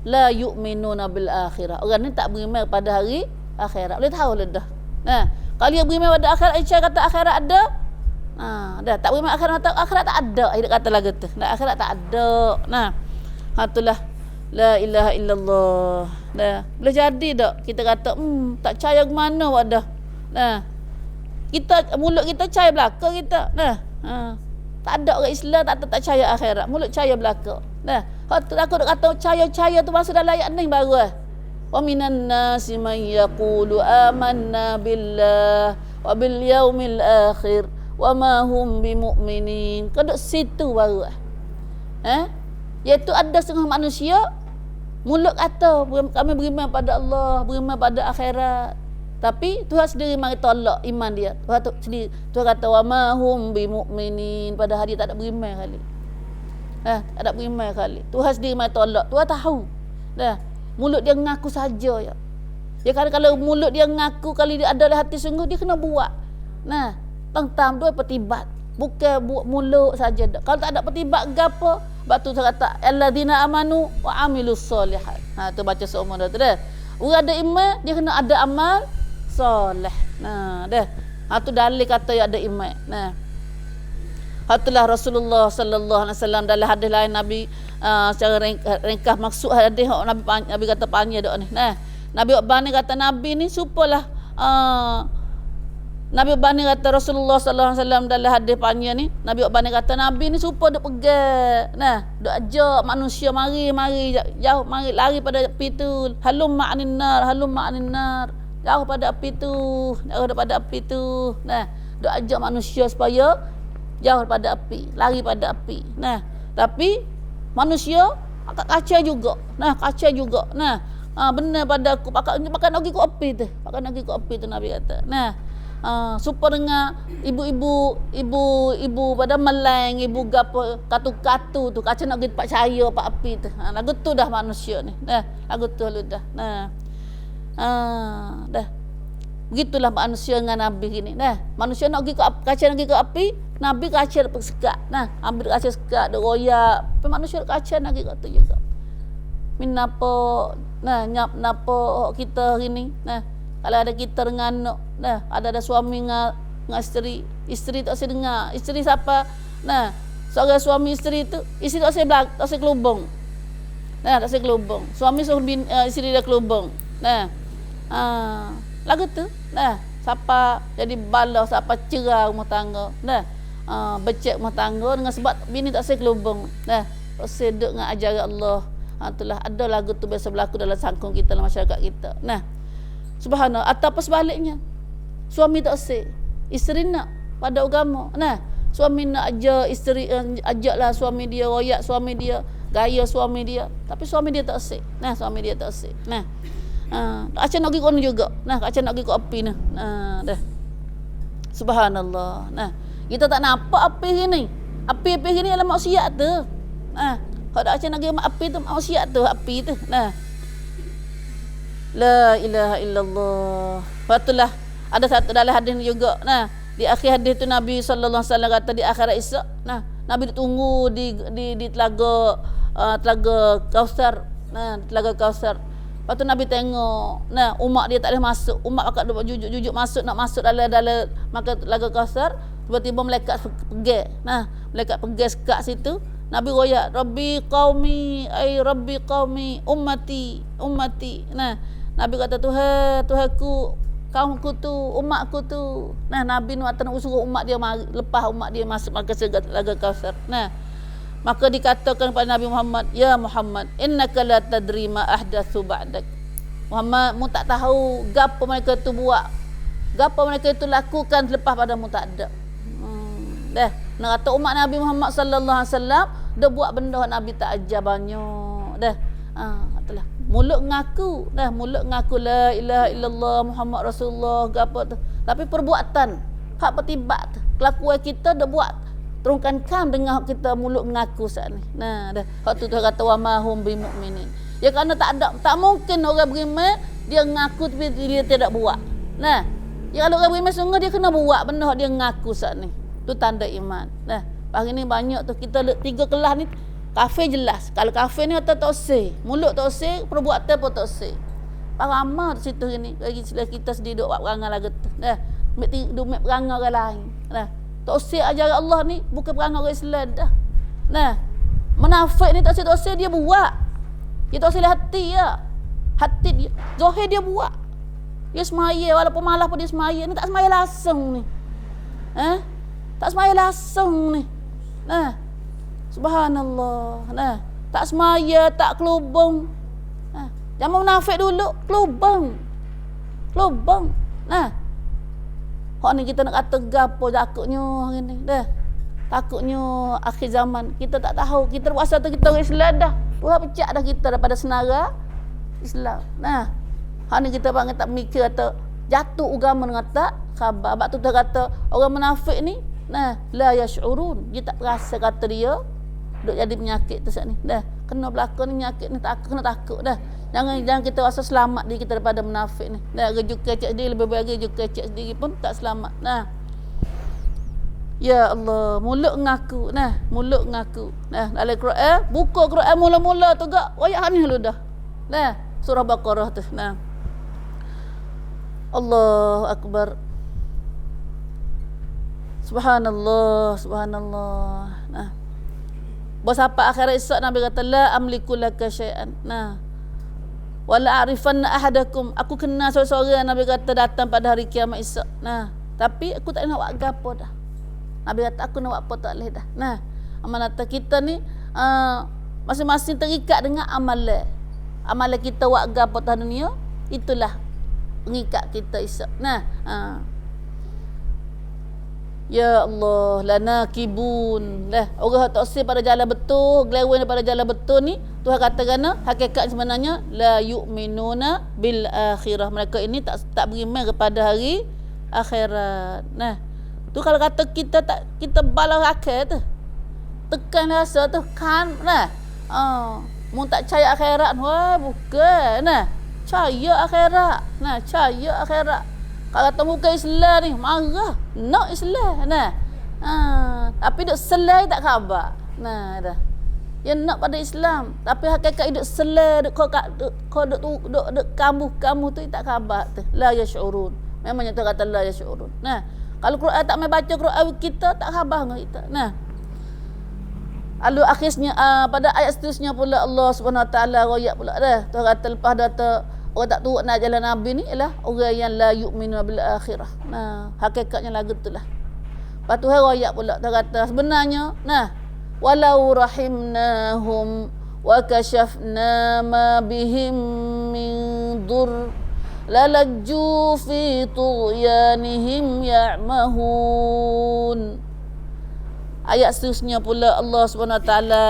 La yu'minuna bil akhirah. Orang ni tak beriman pada hari akhirat. Boleh tahu lah dah. Nah, kalau dia beriman pada akhirat, Aisyah kata akhirat ada. Dah tak beriman akhirat tak ada. Dia kata lagu tu. Nah, akhirat tak ada. Nah, itulah la ilaha illallah. Dah. Boleh jadi tak kita kata tak percaya ke mana wadah. Nah. Kita mulut kita percaya belaka kita. Nah. Tak ada orang Islam tak percaya akhirat. Mulut percaya belaka. Nah. Aku kata percaya tu masuk dalam ayat ni baru. Wa minan nasi man yaqulu amanna billah wa bil yaumil akhir wa ma hum bimu'minin. Kau duk situ baru. Iaitu ada setengah manusia mulut kata kami beriman pada Allah, beriman pada akhirat, tapi Tuhan sendiri mari tolak iman dia. Tuhan kata wa ma hum bimu'minin, pada hari tak ada beriman kali. Tak ada beriman kali. Tuhan sendiri mari tolak. Tuhan tahu. Dah, mulut dia ngaku saja ya. Ya kalau mulut dia ngaku kali dia ada dalam hati sungguh dia kena buat. Nah, tentang dua pertibat. Bukan buat mulut saja. Kalau tak ada pertibat gapo? Sebab tu saya kata alladzina amanu wa amilus solihat. Tu baca seumur dah tu dah. Orang ada iman dia kena ada amal soleh. Nah, dah. Tu dalil kata ya ada iman. Nah. Itulah Rasulullah sallallahu alaihi wasallam dalam hadis lain Nabi secara ringkas maksud hadis Nabi kata panjang doa ni. Nah, Nabi Bani kata Nabi ni supalah Nabi Bani kata Rasulullah sallallahu alaihi wasallam dalam hadis panjang ni, Nabi Bani kata Nabi ni supa duk pegang. Nah, duk ajak manusia mari jauh mari lari pada api tu. Halum ma'anin nar. Jauh pada api tu, jauh daripada api tu. Nah, duk ajak manusia supaya jauh daripada api, lari pada api. Nah, tapi manusia akak kaca juga. Nah, kaca juga. Nah, benar pada aku pakai lagi ku api tu. Pakai lagi ku api tu Nabi kata. Nah, supaya dengan ibu pada meleng, ibu gapo katu-katu tu kaca nak pergi percaya pak api tu. Lagu tu dah manusia ni. Dah, lagu tu lu dah. Nah. Dah. Begitulah manusia dengan Nabi gini. Nah, manusia nak pergi ke kaca nak pergi ke api, Nabi kaca dapat sekat. Nah, ambil kaca sekat, dak royak. Tapi manusia kaca nak pergi kat tu juga. Minapa napa kita hari ni. Nah, kalau ada kita dengan anak, nah, ada suami dengan isteri tak saya dengar. Isteri siapa? Nah, seorang suami isteri tu, isteri tak saya kelubung. Nah, tak saya kelubung. Suami suruh isteri dia kelubung. Nah, lagu tu, nah, siapa jadi bala, siapa cerah rumah tangga, nah, becek rumah tangga dengan sebab bini tak saya kelubung. Nah, tak saya duduk dengan ajaran Allah. Itulah ada lagu tu biasa berlaku dalam sangkung kita, dalam masyarakat kita. Nah, subhanallah. Ataupun sebaliknya, suami tak say, isteri nak pada agama. Nah, suami nak isteri ajaklah suami dia royak suami dia, gaya suami dia, tapi suami dia tak say. Nah, suami dia tak say. Nah, kaca nak pergi kono juga. Nah, kaca nak pergi ke api ni. Dah. Subhanallah. Nah, kita tak nampak api ni. Api ni adalah maksiat tu. Kalau kaca nak pergi api tu maksiat tu, api tu. Nah. La ilaha illallah. Patulah ada satu dalam hadis juga. Nah, di akhir hadis tu Nabi sallallahu alaihi wasallam kata di akhirat esok, nah, Nabi ditunggu di telaga Kausar. Nah, telaga Kausar. Lepas tu Nabi tengok, nah, umat dia tak boleh masuk. Umat akak jujuk masuk, nak masuk dalam maka telaga Kausar. Tiba-tiba malaikat pergi. Nah, malaikat pergi sekat situ. Nabi royak, Rabbi qaumi, ay Rabbi qaumi, ummati. Nah, Nabi kata, Tuhanku, kaumku tu, umatku tu. Nah, Nabi nak suruh umat dia lepas umat dia masuk maka telaga Kausar. Nah, maka dikatakan kepada Nabi Muhammad, ya Muhammad, innaka la tadri ma ahdatsu ba'dak. Muhammad, mu tak tahu gapo mereka tu buat, gapo mereka itu lakukan lepas pada mu tak ada. Dah, nak kata umat Nabi Muhammad sallallahu alaihi wasallam dah buat benda Nabi tak ajar banyak. Dah. Katalah mulut ngaku, la ilaha illallah Muhammad Rasulullah gapo tu. Tapi perbuatan, hak pertibat, kelakuan kita dah buat terungkan dengan kita mulut mengaku saat ni. Nah, dah. Hak tu kata wa ma hum bimu'minin. Ya kerana tak mungkin orang beriman dia mengaku tapi dia tidak buat. Nah, ya kalau orang beriman sungguh dia kena buat benda dia mengaku saat ni. Tu tanda iman. Nah, hari ni banyak tu kita tiga kelas ni kafir jelas. Kalau kafir ni tak say, mulut tak say, perbuatan pun tak say. Ramai di situ ni bagi kita sendiri duk buat perangai lagu tu. Nah, duk mek perangai orang lain. Nah, tak usah ajaran Allah ni bukan perangai orang Islam dah. Nah, munafik ni tak usah dia buat. Dia tak usah hati ya. Hati dia, zahir dia buat. Dia semaya walaupun malas pun dia semaya. Ni tak semaya langsung ni. Tak semaya langsung ni. Nah, subhanallah. Nah, tak semaya, tak kelubung. Jangan munafik dulu, kelubung. Nah, hak ni kita nak kata gapo takutnya hari ni dah. Takutnya akhir zaman kita tak tahu. Kita puasa tu kita orang Islam dah. Tuhan pecah dah kita daripada senara Islam. Nah, hak ni kita banget tak mikir kata jatuh agama dengan tak khabar. Sebab tu kata orang munafik ni, nah, la yash'urun. Dia tak rasa kata dia duk jadi penyakit tu saat ni. Dah, kena berlaku ni penyakit ni kena takut dah. Jangan kita rasa selamat diri kita daripada munafik ni. Dah, rujuk kecek sendiri lebih baik rujuk kecek sendiri pun tak selamat. Nah. Ya Allah, mulut ngaku. Nah, mulut ngaku. Nah, dalam Quran, buka Quran mula-mula tu gak ayat ni lu dah. Nah, surah Baqarah tu. Nah. Allahu Akbar. Subhanallah. Nah. Bos apa akhirat esok Nabi kata la amliku laka syai'an. Nah. Wala a'rifanna ahadakum. Aku kenal seorang-seorang Nabi kata datang pada hari kiamat esok. Nah, tapi aku tak nak buat gapo dah. Nabi kata aku nak buat apa tak boleh dah. Nah, amanat kita ni masing-masing terikat dengan amalan. Amalan kita buat gapo dah dunia, itulah pengikat kita esok. Nah, Ya Allah, lanakibun. Lah, orang tak sih pada jalan betul, geleweng daripada jalan betul ni, Tuhan kata kerana hakikat sebenarnya la yu'minuna bil akhirah. Mereka ini tak beriman kepada hari akhirat. Nah, tu kalau kata kita balas akhir tu. Tekan rasa tu kan nah. Mu tak percaya akhirat, wah bukan nah. Percaya akhirat. Nah, percaya akhirat. Kalau kata muka Islam ni marah, nak Islam nah. Tapi duk selai tak khabar. Nah dah. Yang nak pada Islam, tapi hakikat hidup selai duk duk kamu tu tak khabar tu. La yash'urun. Memangnya tu kata la yash'urun. Nah, kalau Quran tak mai baca Quran kita tak khabar dengan kita. Nah. Lalu akhirnya pada ayat seterusnya pula Allah Subhanahu Wa Taala royak pula dah. Tuhan kata lepas dah orang tak turut nak jalan Nabi ni ialah orang yang la yu'minu bil akhirah. Nah, hakikatnya lagu itulah. Lepas tu royak pula Tuhan kata sebenarnya nah walau rahimnahum wa kashafna ma bihim min dur lalajju fi tughyanihim ya'mahun. Ayat seterusnya pula Allah Subhanahu Wa Taala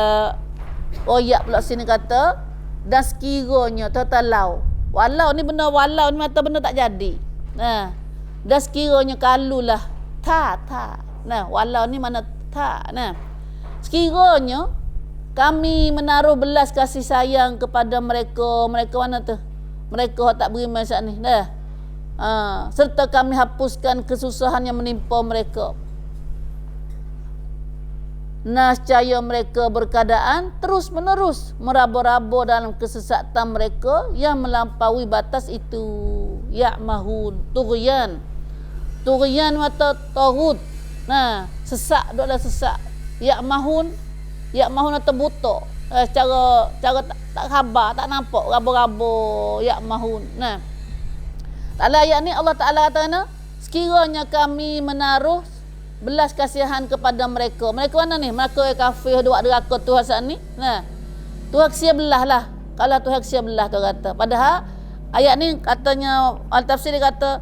royak pula sini kata dan sekiranya tertalau. Walau ni benda walau ni mata benda tak jadi. Nah, dan sekiranya kalulah ta. Nah, walau ni mana ta. Nah, sekiranya kami menaruh belas kasih sayang kepada mereka mana tu? Mereka tak beriman saat ni. Nah. Serta kami hapuskan kesusahan yang menimpa mereka. Nascaya mereka berkeadaan terus menerus meraba-raba dalam kesesatan mereka yang melampaui batas itu. Ya'mahun, tughyan mata taghut. Nah, sesak adalah sesak. Ya'mahun atau buta. Cara tak khabar, tak nampak raba-raba ya'mahun. Nah. Dalam ayat ni Allah Taala kata sekiranya kami menaruh belas kasihan kepada mereka. Mereka mana ni? Mereka yang kafir dua deraka Tuhan saat ni. Nah. Tuhan kesian belah lah. Kalau Tuhan kesian belah tu kata. Padahal ayat ni katanya al-tafsir dia kata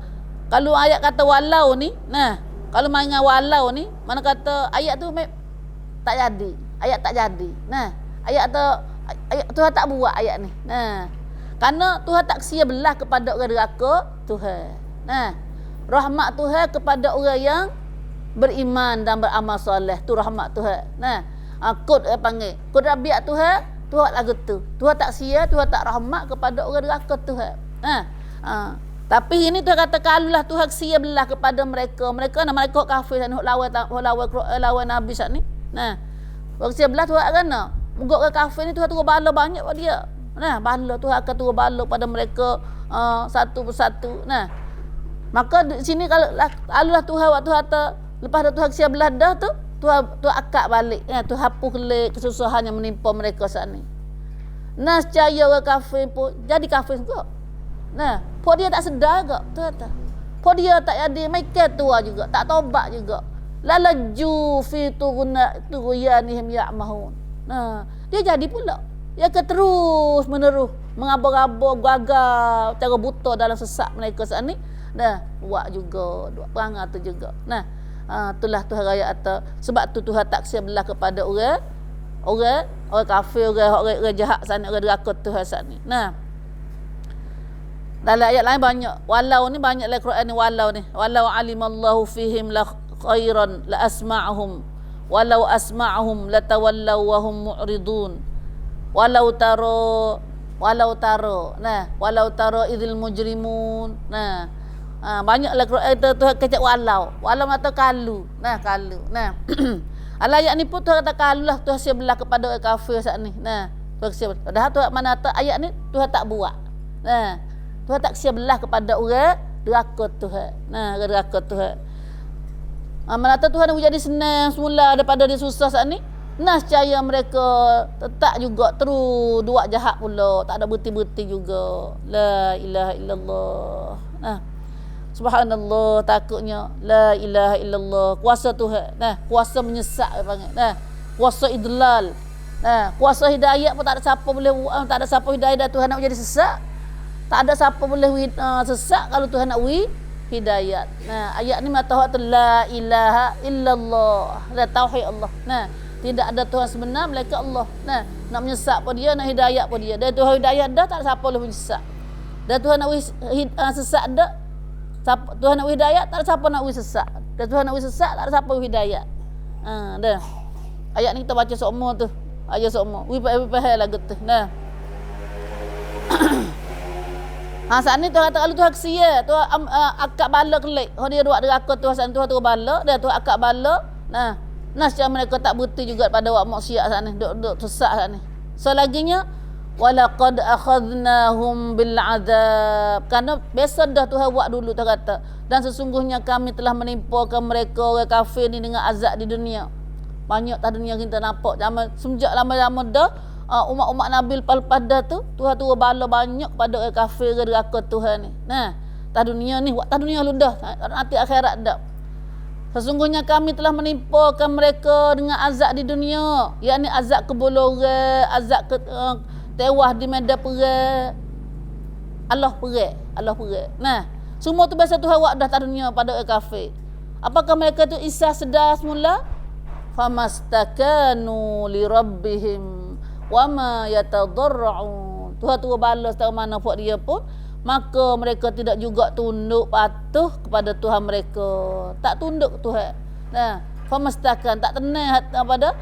kalau ayat kata walau ni, nah, kalau main dengan walau ni, mana kata ayat tu tak jadi. Ayat tak jadi. Nah, ayat Tuhan tak buat ayat ni. Nah. Karena Tuhan tak kesian belah kepada orang deraka Tuhan. Nah. Rahmat Tuhan kepada orang yang beriman dan beramal soleh, tu rahmat Tuhan. Nah, kod panggil kod rabiat Tuhan, Tuhan lagu tu. Tuhan tak sia, Tuhan tak rahmat kepada orang deraka Tuhan. Tapi ini Tuhan kata kalulah Tuhan sia belah kepada mereka kafir dan lawan Nabi saat ni. Nah, orang sia belah Tuhan kena mugak orang kafir ni Tuhan turun bala banyak pada dia. Nah, bala Tuhan akan turun bala pada mereka satu persatu. Nah, maka di sini kalau alulah Tuhan waktu kata lepas dah Tuhan siap belah dah tu, Tuhan akad balik. Tuhan hapus kelik kesusahan yang menimpa mereka saat ni. Nah, secaya orang kafir pun jadi kafir juga. Nah, pun dia tak sedar juga. Tuhan kata. Pun dia tak jadi mereka tua juga, tak taubat juga. Lalaju fi tughyanihim ya'mahun. Nah, dia jadi pula. Dia akan terus menerus mengaba-aba gagal cara buta dalam sesak mereka saat ni. Dah buat juga, buat perangai tu juga. Nah, itulah Tuhan raya atau sebab tu Tuhan tak sia belah kepada orang kafir, orang jahat sana, orang deraka Tuhan saat ni. Nah, dalam ayat lain banyak walau ni, banyak dalam Quran ni walau alimallahu fihim la khairan la asma'ahum walau asma'ahum latawallaw wa hum mu'ridun walau taro idil mujrimun. Nah, banyaklah Quran Tuhan kecak walau atau kalu. Nah, ayat ni pun Tuhan kata kalulah Tuhan sia belah kepada orang kafir saat ni. Nah, Tuhan sia belah. Padahal Tuhan mana ayat ni Tuhan tak buat. Nah, Tuhan tak sia belah kepada orang deraka Tuhan. Nah, deraka Tuhan. Mana Tuhan nak jadi senang semula daripada dia susah saat ni. Nah, secaya mereka tetap juga terus dua jahat pula, tak ada berhenti-berhenti juga. La ilaha illallah. Nah, subhanallah, takutnya la ilaha illallah, kuasa Tuhan. Nah, kuasa menyesak dia panggil. Nah, kuasa idlal. Nah, kuasa hidayah pun tak ada siapa boleh, tak ada siapa hidayah dah Tuhan nak jadi sesak. Tak ada siapa boleh sesak kalau Tuhan nak hidayat. Nah, ayat ni matahak la ilaha illallah. Dah tauhid Allah. Nah, tidak ada Tuhan sebenar melainkan Allah. Nah, nak menyesat pun dia, nak hidayat pun dia. Dah Tuhan hidayat dah, tak ada siapa boleh menyesat. Dah Tuhan nak sesat dah, Tuhan nak hidayat, tak ada siapa nak sesat. Dah Tuhan nak sesat, tak ada siapa hidayat. Dah. Ayat ni kita baca semua tu. Ayat semua. Wi faham lagu tu. Nah. Saat ni Tuhan kata kalau Tuhan kesia, Tuhan akak bala kelik. Dia buat neraka Tuhan saat ni Tuhan bala, dia Tuhan akak bala. Nah, secara mereka tak berhenti juga pada wak maksiat saat ni, duk sesat saat ni. Selaginya walaqad akhadnahum bil azab. Kerana biasa dah Tuhan buat dulu Tuhan kata. Dan sesungguhnya kami telah menimpakan mereka orang kafir ni dengan azab di dunia. Banyak tak dunia kita nampak. Semenjak lama-lama dah umat-umat Nabi lepas dah tu Tuhan tu bala banyak pada orang kafir ke neraka Tuhan ni. Nah, tak dunia ni, tak dunia lu dah. Nanti akhirat dah. Sesungguhnya kami telah menimpakan mereka dengan azab di dunia, yakni azab keboloran, azab tewas di medan perang. Allah perang. Nah, semua tu biasa Tuhan buat dah tak dunia pada orang kafir. Apakah mereka tu isah sedar semula? Famastakanu li rabbihim wama yatadarra'un. Tuhan tu balas tahu mana buat dia pun, maka mereka tidak juga tunduk patuh kepada Tuhan mereka. Tak tunduk Tuhan. Nah, famastakan tak tenang pada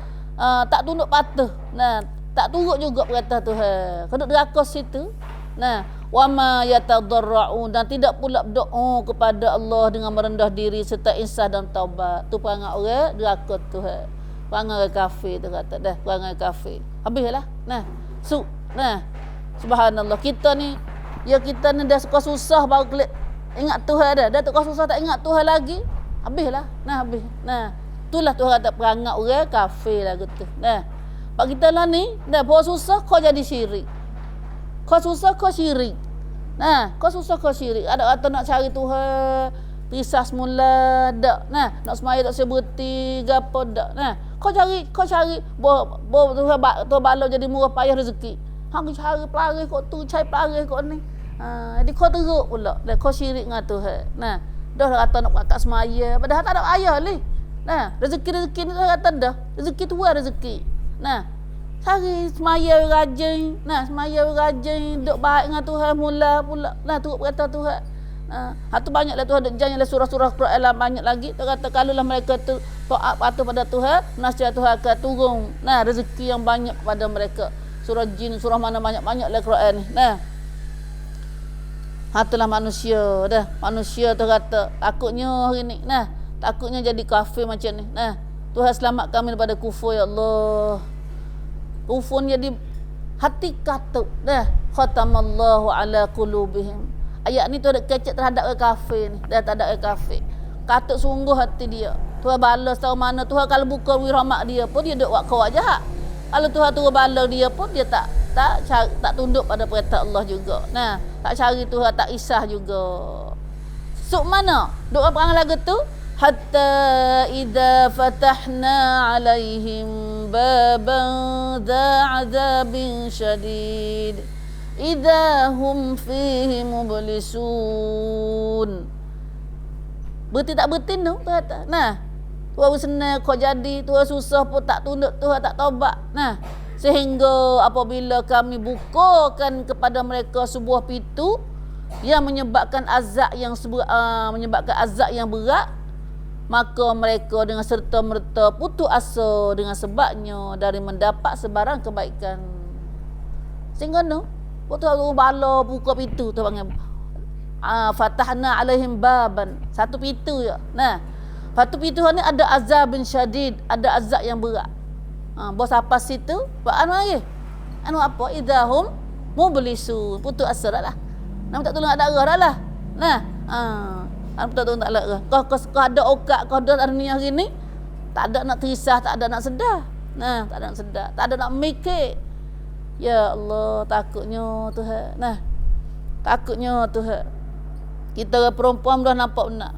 tak tunduk patuh. Nah, tak turut juga perintah Tuhan. Keduk neraka situ. Nah, wama yatadarra'un, dan tidak pula berdoa kepada Allah dengan merendah diri serta insaf dan taubat. Tu perangai orang neraka Tuhan. Perangai orang kafir tu kata dah, perangai kafir. Habislah. Nah, subhanallah, kita ni dah suka susah baru klik ingat Tuhan dah. Dah suka susah tak ingat Tuhan lagi. Habislah. Habis. Itulah Tuhan kata perangai orang kafir lah gitu. Pak kita lah ni, dah bawa susah kau jadi syirik. Kau susah kau syirik. Kau susah kau syirik. Ada kata nak cari Tuhan, risah semula dak. Nak semaya tak seberti gapo dak. Kau cari Tuhan bala jadi murah payah rezeki. Hang cari pelari kau tu, cari pelari kau ni. Jadi kau teruk pula. Dah kau syirik dengan Tuhan. Dah kata nak akak semaya, padahal tak ada ayah ni. Rezeki ni Tuhan kata dah. Rezeki tu rezeki. Cari semaya rajin. Semaya rajin, duk baik dengan Tuhan mula pula. Turut berkata Tuhan. Tu banyaklah Tuhan duk janjilah surah-surah Quran banyak lagi. Dia kata kalaulah mereka tu taat patuh pada Tuhan, nasib Tuhan akan turun rezeki yang banyak kepada mereka. Surah jin, surah mana banyak-banyaklah Quran ni. Itulah manusia dah. Manusia tu kata takutnya hari ni. Takutnya jadi kafir macam ni. Tuhan selamat kami daripada kufur ya Allah. Kufur jadi hati katuk dah. Khatamallahu ala qulubihim. Ayat ni tu ada kecek terhadap orang kafir ni. Dah tak ada orang kafir. Katuk sungguh hati dia. Tuhan balas tahu mana. Tuhan kalau buka rahmat dia pun dia duk buat kau jahat. Kalau Tuhan tu balas dia pun dia tak tunduk pada perintah Allah juga. Tak cari Tuhan, tak isah juga. Suk mana? Doa perang lagu tu hatta idza fatahna alaihim baban dza azabin syadid idza hum fihi mublisun. Berarti tak bertin tu kata. Tuhan senang kau jadi, Tuhan susah pun tak tunduk, Tuhan tak taubat. Sehingga apabila kami bukakan kepada mereka sebuah pintu yang menyebabkan azab yang berat, maka mereka dengan serta-merta putus asa dengan sebabnya dari mendapat sebarang kebaikan. Sehingga waktu Allah bala buka pintu tu panggil fatahna alaihim baban, satu pintu je. Satu pintu ni ada azab bin syadid, ada azab yang berat. Bos apa situ? Buat lagi? Apa? Idahum mublisun. Putus asa dah lah. Nak tak tolong ada arah dah lah. Tak tolong tak ada arah. Kau ada okat, kau ada dunia hari ni, tak ada nak terisah, tak ada nak sedar. Tak ada nak sedar, tak ada nak mikir. Ya Allah, takutnya Tuhan. Takutnya Tuhan. Kita perempuan dah nampak benar.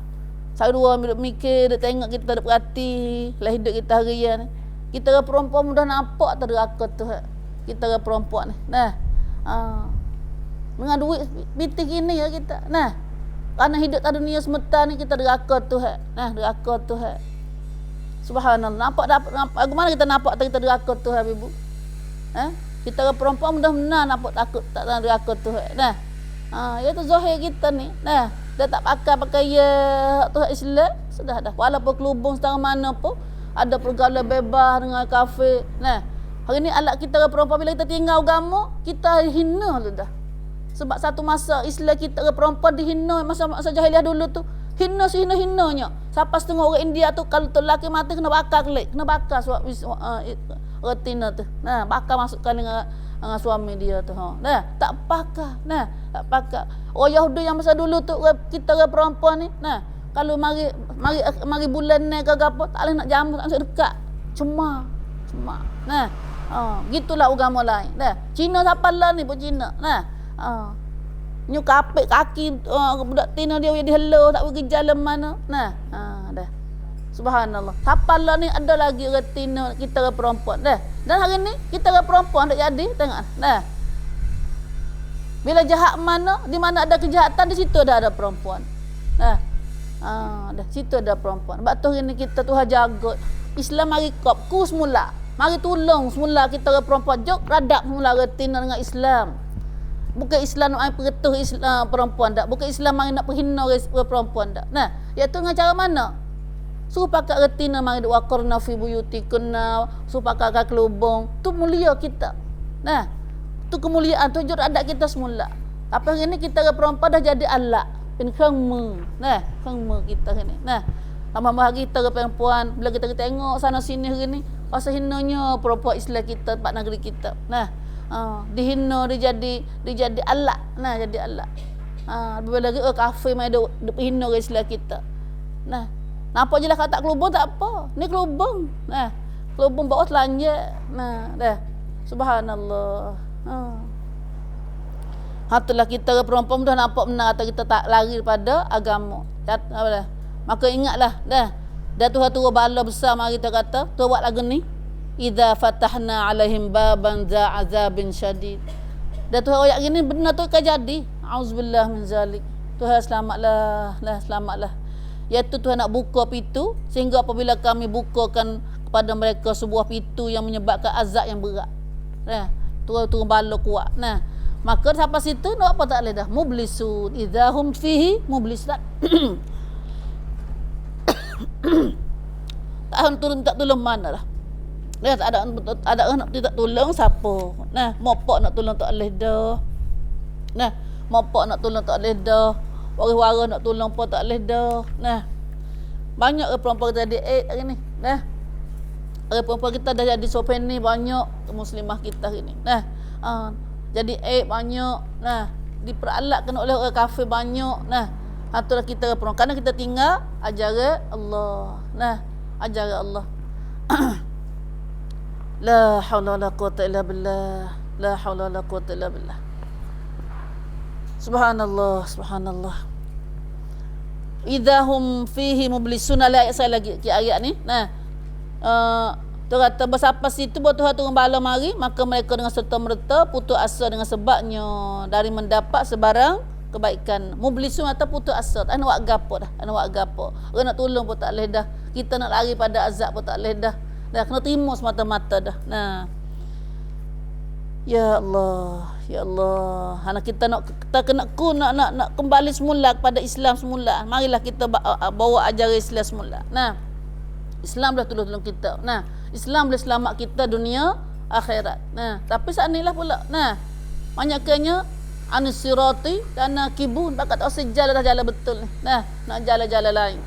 Saya dua mikir, dia tengok kita, dia perhati lah hidup kita harian ni. Kita perempuan mudah nampak terderaka Tuhan. Kita perempuan ni. Dengan duit bitik ini ya kita. Kerana hidup di dunia semesta ni kita deraka Tuhan. Deraka Tuhan. Subhanallah. Bagaimana kita nampak kita deraka Tuhan, ibu? Kita perempuan mudah-mudahan nampak takut tak deraka Tuhan. Iaitu zahir kita ni. Dia tak pakai ya Tuhan Islam, sudah dah. Walaupun kelubung setara mana pun, ada pergaulan bebas dengan kafir. Hari ni alat kita perempuan bila kita tinggal agama, kita hina tu dah. Sebab satu masa Islam kita perempuan dihina masa jahiliah dulu tu. Hina sehina-hinanya. Sampai setengah orang India tu kalau tu lelaki mati kena bakar kelik, kena bakar retina tu. Bakar masukkan dengan suami dia tu. Tak pakar. Tak pakar. Orang Yahudi yang masa dulu tu kita perempuan ni, kalau mari bulan ni ke apa, tak boleh nak jamu, tak boleh dekat. Cuma. Gitulah agama lain. Cina siapa lah ni pun Cina. Nyu kapek kaki budak tina dia dihelo tak pergi jalan mana. Dah. Subhanallah. Siapa lah ni ada lagi retina kita perempuan. Dan hari ni kita perempuan tak jadi tengok. Bila jahat mana, di mana ada kejahatan di situ dah ada perempuan. Dah situ ada perempuan. Sebab tu hari ni kita Tuhan jaga. Islam mari ku semula. Mari tolong semula kita perempuan jok radap semula retina dengan Islam. Bukan Islam nak peretuh Islam perempuan tak. Bukan Islam nak penghina perempuan tak. Iaitu dengan cara mana? Suruh pakai retina mari waqarna fi buyutikunna, suruh pakai kelubung. Tu mulia kita. Tu kemuliaan tu jur adat kita semula. Tapi hari ni kita perempuan dah jadi alat. Khangme. Khangme kita ni. Tambah hari kita perempuan bila kita tengok sana sini hari ni, rasa hinanya perempuan Islam kita, tempat negeri kita. Dihina dia jadi alat. Jadi alat. Bila lagi kafir mai duk hina Islam kita. Nampak je lah kata kelubung tak apa. Ni kelubung. Kelubung bawa telanjang. Dah. Subhanallah. Itulah kita perempuan dah nampak benar kata kita tak lari daripada agama. Maka ingatlah dah Tuhan turun bala besar mari kita kata, tu buat lagu ni. Idza fatahna alaihim baban za azabin syadid. Dah Tuhan ayat gini benar tu akan jadi. Auzubillah min zalik. Tuhan selamatlah, selamatlah. Iaitu Tuhan nak buka pintu sehingga apabila kami bukakan kepada mereka sebuah pintu yang menyebabkan azab yang berat. Turun bala kuat. Maka sampai situ nak apa tak boleh dah. Mublisun idahum fihi mublisun. Tak turun tak tolong mana dah. Tak ada nak tidak tolong siapa. Mopak nak tolong tak boleh dah. Mopak nak tolong tak boleh dah. Waris-waris nak tolong pun tak boleh dah. Banyak perempuan kita jadi hari ni. Perempuan kita dah jadi sopeni banyak muslimah kita hari ni. Jadi banyak. Diperalatkan oleh orang kafir banyak. Itulah kita perempuan. Kerana kita tinggal ajaran Allah. Ajaran Allah. La haula wala quwwata illa billah. La haula wala quwwata illa billah. Subhanallah, subhanallah. Idahum fihi mublisun. Ayat saya lagi ayat ni. Tu kata bersapa situ buat Tuhan turun bala mari, maka mereka dengan serta-merta putus asa dengan sebabnya dari mendapat sebarang kebaikan. Mublisun atau putus asa. Tak nak buat gapo dah. Tak nak buat gapo. Orang nak tolong pun tak boleh dah. Kita nak lari pada azab pun tak boleh dah. Dah kena terima semata-mata dah. Ya Allah, ya Allah. Anak kita nak kembali semula kepada Islam semula. Marilah kita bawa ajaran Islam semula. Islam dah tolong kita. Islam boleh selamat kita dunia akhirat. Tapi saat inilah pula. Banyaknya anisirati dan kibun. Bakat tak sejalan dah jalan betul ni. Nak jalan-jalan lain.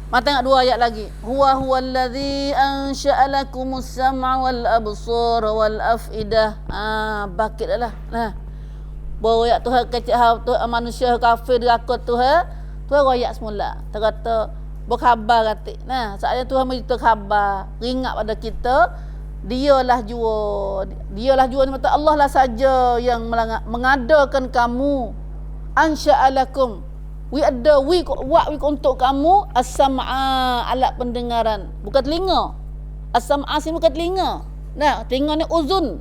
Mata tengok dua ayat lagi. Huwa allazi ansha'a lakumus sam'a wal absara wal afidah. Bakit dah lah. Baru ayat Tuhan kecil Tuhan manusia kafir diraka Tuhan. Tuhan royak semula. Terkata berkhabar kata. Saatnya Tuhan beritahu khabar, ringat pada kita, dialah jua ni mata Allah lah saja yang mengadakan kamu. Ansya'alakum. We untuk kamu as-sam'a, alat pendengaran, bukan telinga. As-sam'a sini bukan telinga. Telinga ni uzun.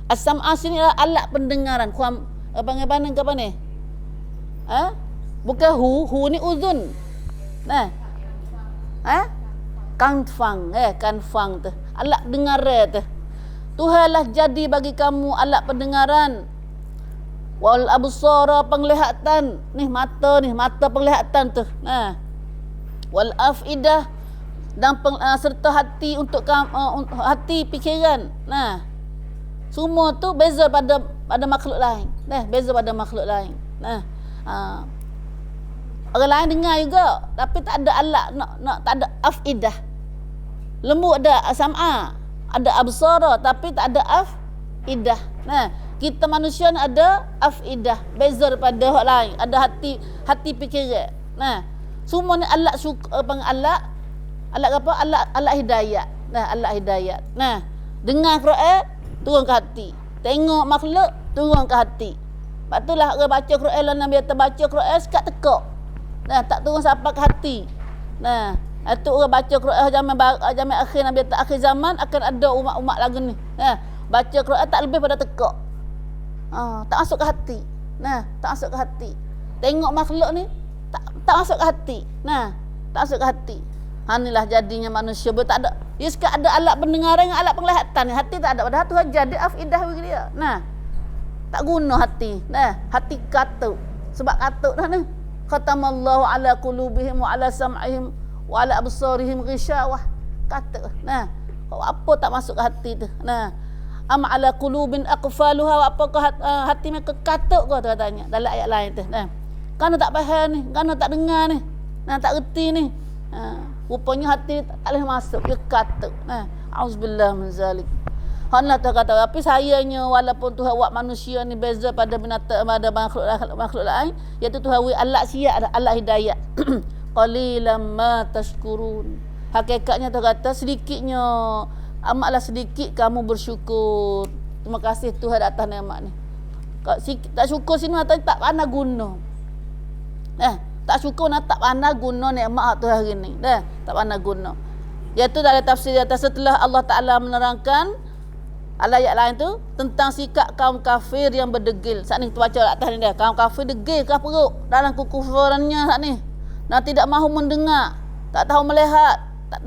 As-sam'a sini adalah alat pendengaran. Panggil ke apa ni? Bukan hu ni uzun. Nah. Kan fang tu. Alat dengaran tu. Tuhanlah jadi bagi kamu alat pendengaran. Wal absara penglihatan. Mata penglihatan tu. Wal afidah dan serta hati untuk hati fikiran. Semua tu beza pada makhluk lain. Beza pada makhluk lain. Orang lain dengar juga, tapi tak ada alat, tak ada afidah. Lembu ada sam'a, ada absara, tapi tak ada afidah. Kita manusia ni ada afidah, beza daripada orang lain, ada hati fikiran. Semua ni alat alat apa? Alat hidayat. Alat hidayat. Dengar Quran turun ke hati. Tengok makhluk turun ke hati. Sebab itulah orang baca Quran lah, Nabi kata baca Quran sekat tekak. Tak turun sampai ke hati. Itu orang baca Quran zaman akhir, Nabi kata akhir zaman akan ada umat-umat lagu ni. Baca Quran tak lebih pada tekak. Tak masuk ke hati. Tak masuk ke hati. Tengok makhluk ni tak masuk ke hati. Tak masuk ke hati. Inilah jadinya manusia tak ada. Dia sekat ada alat pendengaran dengan alat penglihatan. Hati tak ada. Padahal Tuhan jadi afidah bagi dia. Tak guna hati. Hati katuk. Sebab katuk dah ni. Khatamallahu ala qulubihim wa ala sam'ihim wa ala absarihim ghishawah. Katuk. Apa tak masuk ke hati tu? Am ala qulubin aqfaluha, apakah hati mereka katuk kau tu katanya dalam ayat lain tu. Kerana tak faham ni, kerana tak dengar ni. Tak reti ni. Rupanya hati tak boleh masuk, dia katuk. Auzubillah min zalik. Allah tu kata, tapi sayangnya walaupun Tuhan buat manusia ni beza pada binatang, pada makhluk lain, iaitu Tuhan beri alat siap, alat hidayat. Qalilan ma tashkurun. Hakikatnya tu kata sedikitnya, amatlah sedikit kamu bersyukur. Terima kasih Tuhan atas nikmat ni. Tak syukur sini tak pandai guna. Tak syukur tak pandai guna nikmat Tuhan hari ni. Tak pandai guna. Iaitu dalam tafsir atas setelah Allah Ta'ala menerangkan ayat lain tu tentang sikap kaum kafir yang berdegil. Saat ni kita baca atas ni dah. Kaum kafir degil ke perut dalam kekufurannya saat ni. Dan tidak mahu mendengar, tak tahu melihat, tak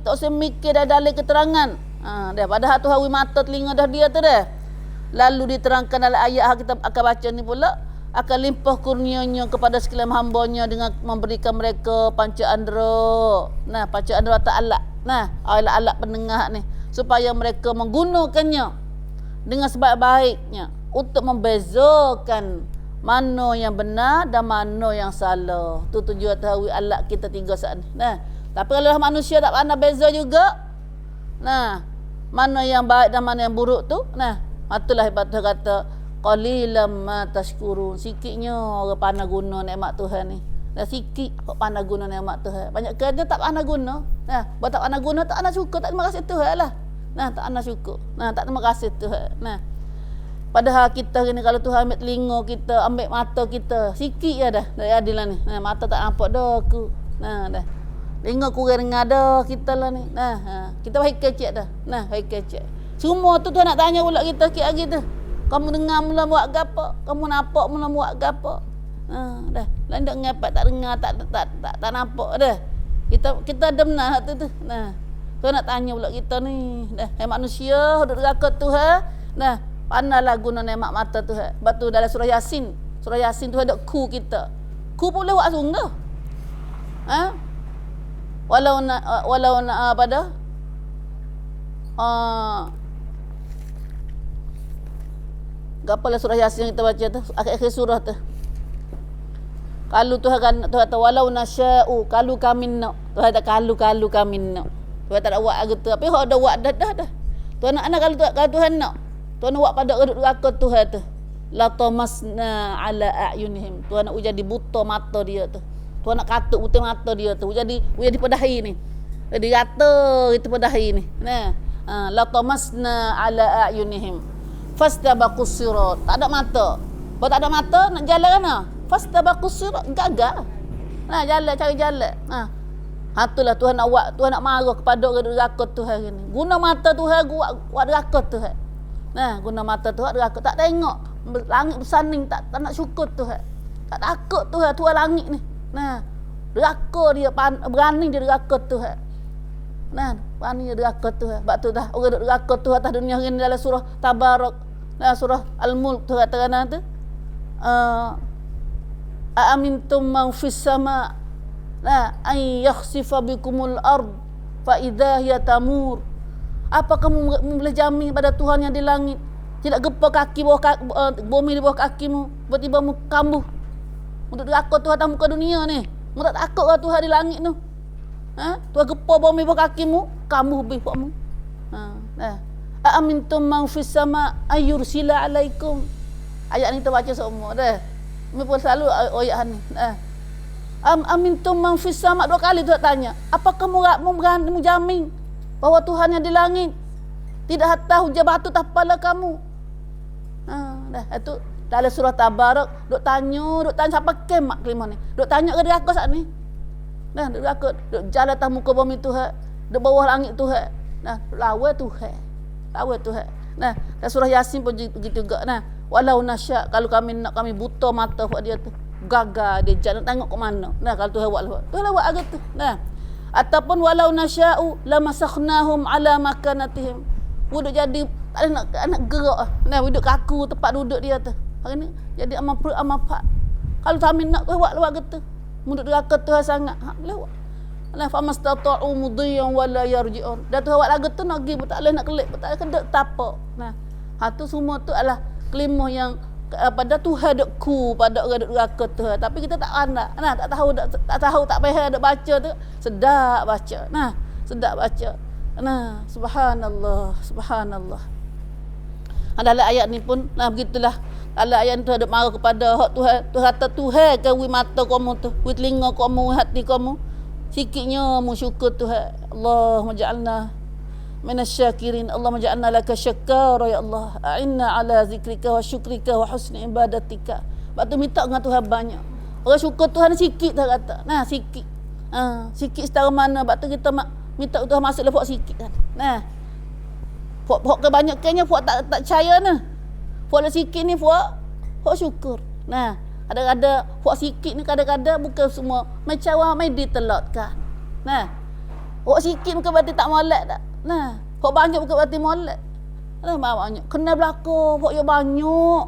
usah mikir dari dalil keterangan. Padahal Tuhan beri mata telinga dah dia tu dah. Lalu diterangkan dalam ayat yang kita akan baca ni pula, akan limpah kurnianya kepada sekalian hamba-Nya dengan memberikan mereka panca andera. Panca andera Ta'ala. Alat-alat pendengar ni, supaya mereka menggunakannya dengan sebaik-baiknya untuk membezakan mana yang benar dan mana yang salah. Tu tujuan tahu alat kita tiga saat ni. Tapi kalau manusia tak pandai beza juga, mana yang baik dan mana yang buruk tu, itulah hebat Tuhan kata qalilan ma tashkurun. Sikitnya orang pandai guna nikmat Tuhan ni. Sikit kok pandai guna nikmat Tuhan. Banyak kerana tak pandai guna. Buat tak pandai guna, tak pandai syukur, tak terima kasih Tuhan lah. Tak pandai syukur. Tak terima kasih Tuhan. Padahal kita ni kalau Tuhan ambil telinga kita, ambil mata kita, sikit je dah dari adilah ni. Mata tak nampak dah aku. Dah. Telinga kurang dengar dah kita lah ni. Kita baik kecek dah. Baik kecek. Semua tu Tuhan nak tanya pula kita sikit lagi tu. Kamu dengar mula buat gapo? Kamu nampak mula buat gapo? Dah. Lain dak ngapak, tak dengar, tak nampak dah. Kita ada benar tu. Tuhan nak tanya pula kita ni. Dah, manusia duduk neraka Tuhan. Pandailah guna nikmat mata Tuhan. Sebab tu dalam surah Yasin Tuhan ada ku kita. Ku boleh buat sungguh. Walau nak apa dah? Gapalah surah Yasin yang kita baca tu, akhir surah tu. Kalau Tuhan kata walau nasya'u, kalau kami nak. Tuhan kata kalau kami nak. Tuhan tak ada buat lagi tu. Tapi hak dah buat dah. Tuhan nak kalau Tuhan nak. Tuhan nak buat pada neraka Tuhan tu. La tamasna ala a'yunihim. Tuhan nak jadi buta mata dia tu. Tuhan nak katuk buta mata dia tu. Jadi pedahi ni. Jadi rata itu pedahi ni. La tamasna ala a'yunihim. Fastabaqus sirat. Tak ada mata. Kalau tak ada mata nak jalan mana? Fastabaqus sirat. Gagal. Cari jalan. Itulah Tuhan nak buat. Tuhan nak marah kepada neraka Tuhan ni. Guna mata Tuhan buat neraka Tuhan. Guna mata Tuhan neraka. Tak tengok langit bersaning, tak nak syukur Tuhan. Tak takut Tuhan langit ni. Nah, deraka dia, berani dia deraka Tuhan. Nah, berani dia deraka Tuhan. Sebab tu dah orang deraka Tuhan atas dunia ni dalam surah Tabarak. Nah, surah Al-Mulk tu kata tu. Aamintum man fis sama. Nah, ay yakhsifa bikumul ard fa idza hiya tamur. Apa kamu boleh jamin pada Tuhan yang di langit? Tidak gempa kaki bumi di bawah kakimu, tiba-tiba kambuh. Untuk deraka Tuhan atas muka dunia ni. Mu tak takut ke Tuhan di langit tu? Tuhan gempa bumi di bawah kakimu, kambuh habis buatmu. Nah. Aamintum man fis sama ayursila alaikum. Ayat ni kita baca semua dah. Mereka selalu ayat ni. Amintum man fis sama, 2 kali Tuhan tanya. Apakah kamu jamin bahawa Tuhan yang di langit tidak hatta hujan batu atas kepala kamu? Dah itu dalam surah Tabarak duk tanya siapa kemak kelima ni. Duk tanya ke deraka saat ni. Nah, deraka duk jalan atas muka bumi Tuhan, duk bawah langit Tuhan. Nah, lawa Tuhan. Nah, dalam surah Yasin pun begitu juga. Nah, walau nasya, kalau kami nak, kami buta mata buat dia tu. Gagal dia jangan tengok ke mana. Nah, kalau Tuhan buat gitu. Nah, ataupun walau nasya'u lamasahnahum ala makanatihim. Duduk jadi tak nak gerak. Nah, duduk kaku tempat duduk dia tu. Hari ni jadi amal pak. Kalau kami nak buat gitu. Muduk deraka Tuhan sangat. Lewat. Nah, famastata'u mudhiyan wala yarji'un. Dah Tuhan buat lagu tu nak pergi tak boleh nak kelip, tak boleh kedek tapak. Nah, tu semua tu adalah kelimah yang pada Tuhan duk pada orang duk deraka Tuhan. Tapi kita tak pandai. Nah, tak tahu tak payah duk baca tu. Sedap baca. Nah, sedap baca. Nah, subhanallah. Dalam ayat ni pun begitulah. Dalam ayat ni Tuhan duk marah kepada hak Tuhan. Tuhan kata Tuhan ke wi mata kamu tu, wi telinga kamu, wi hati kamu. Sikitnya mu syukur Tuhan. Allahumma ja'alna minasyakirin. Allahumma ja'alna laka syakara ya Allah. A'inna ala zikrika wa syukrika wa husni ibadatika. Sebab tu minta dengan Tuhan banyak. Orang syukur Tuhan sikit dah kata. Nah, sikit. Sikit setara mana. Sebab tu kita minta Tuhan masuk lepas sikit kan. Nah. Puak kebanyakannya puak tak percaya nah. Puak sikit ni puak syukur. Nah, ada puak sikit ni kadang-kadang bukan semua macam orang main ditelotkan. Nah. Puak sikit bukan berarti tak molek tak. Nah, puak banyak bukan berarti molek. Nah, banyak. Kena belaka puak yang banyak.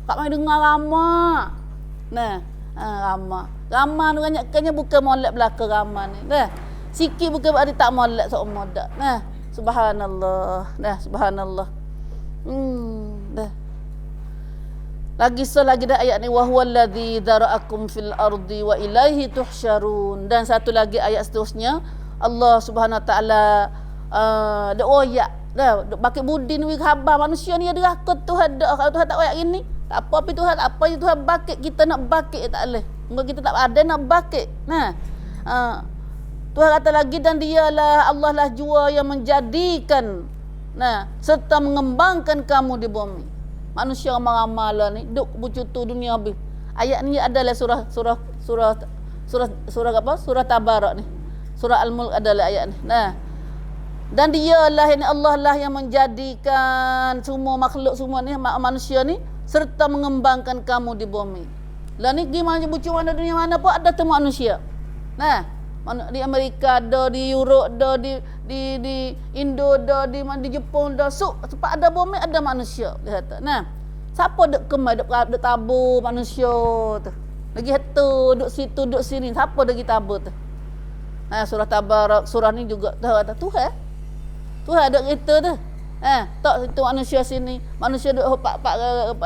Tak main dengar ramah. Nah, ramah. Ramah ni banyakkannya bukan molek belaka ramah ni. Nah. Sikit bukan berarti tak molek seumur dak. Nah, subhanallah. Dah, subhanallah. Dah. Lagi dah ayat ni, wa huwallazi dzara'akum fil ardi wa ilaihi tuhsyarun. Dan satu lagi ayat seterusnya, Allah Subhanahu wa taala oyak dah pakai budi ni khabar manusia ni ada akal Tuhan dak. Kalau Tuhan tak oyak gini, tak apa Tuhan tak apa Tuhan bakit kita nak bakit tak boleh. Mungkin kita tak ada nak bakit. Nah. Tuhan kata lagi, dan dialah Allah lah jua yang menjadikan serta mengembangkan kamu di bumi. Manusia ramai-ramai lah ni duk bercutu dunia habis. Ayat ni adalah surah apa? Surah Tabarak ni. Surah Al-Mulk adalah ayat ni. Nah. Dan dialah ini Allah lah yang menjadikan semua makhluk semua ni, manusia ni, serta mengembangkan kamu di bumi. Lah ni gimana bucu mana dunia mana pun ada tu manusia. Nah, di Amerika ada, di Europe ada, di Indo ada, di Jepun ada. Sebab ada bumi ada manusia dia kata. Nah, siapa duk kemai duk tabur manusia tu. Lagi hatu duk situ duk sini, siapa lagi tabur tu. Nah, surah Tabarak, surah ni juga dah kata Tuhan ada kita tu. Tak situ manusia sini. Manusia duk pak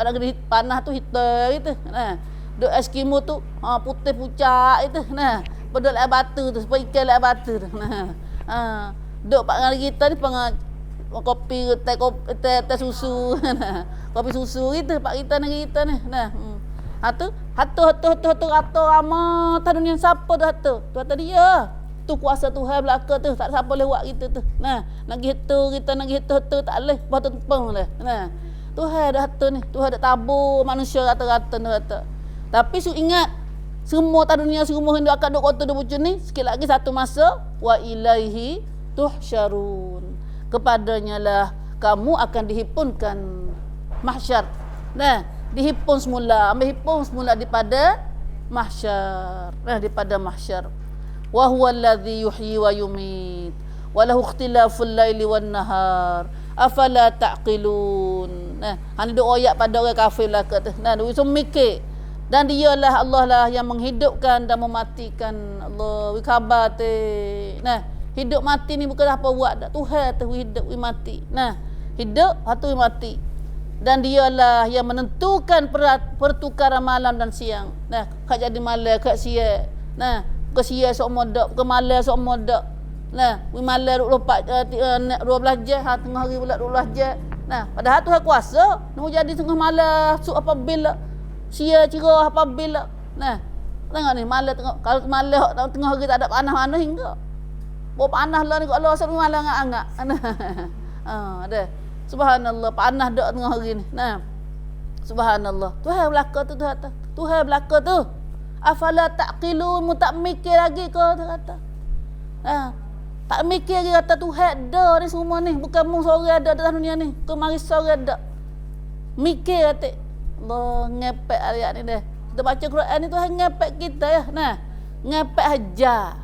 negeri panah tu hitam gitu. Nah, duk Eskimo tu putih pucat itu. Nah, pedul air batu tu, supaya ikan air batu tu. Nah. Duk pak negeri kita ni kopi teh susu. Kopi susu gitu pak kita negeri kita ni. Nah. Hatu ramah tak dunia siapa dah tu. Tu kata dia. Tu kuasa Tuhan belaka tu, tak siapa boleh buat kita tu. Nah, nak gitu kita nak gitu tak boleh, buat tempang dah. Nah. Tuhan dah tu ni, Tuhan dah tabur manusia rata-rata tu kata. Tapi ingat semua tak dunia semua hendak akan duk kota duk bucu ni, sikit lagi satu masa wa ilaihi tuhsyarun. Kepadanya lah kamu akan dihimpunkan mahsyar. Nah, dihimpun semula, ambil himpun semula daripada mahsyar. Daripada mahsyar. Wa huwa alladhi yuhyi wa yumit wa lahu ikhtilaful laili wan nahar afala taqilun. Hang duk ayat pada orang kafir lah kata. Dia mikir. Dan dialah Allah lah yang menghidupkan dan mematikan. Allah, khabar te. Hidup mati ni bukan apa buat dak. Tuhan tu hidup, mati. Hidup, hatu mati. Dan dialah yang menentukan pertukaran malam dan siang. Kak jadi malam, kak siang. Ke siang sok modok, ke malam sok modok. Malam 12 jam, tengah hari pula 12 jam. Padahal Tuhan kuasa. Nak jadi tengah malam, sok apabila sia cerah apabila. Tengok ni malam tengok. Kalau malam tengah hari tak ada panas-panas hingga. Bawa panas lah ni kat Allah sampai malam angak. Ada. Subhanallah, panas dak tengah hari ni. Subhanallah. Tuhan belaka tu Tuhan. Tuhan belaka tu. Afala taqilun, mu tak mikir lagi ke tu kata. Tak mikir lagi kata Tuhan ada ni semua ni. Bukan mu seorang ada dalam dunia ni. Kau mari seorang ada. Mikir kata. Allah ngepek ayat ni dah. Kita baca Quran ni Tuhan ngepek kita ya. Ngepek hajar.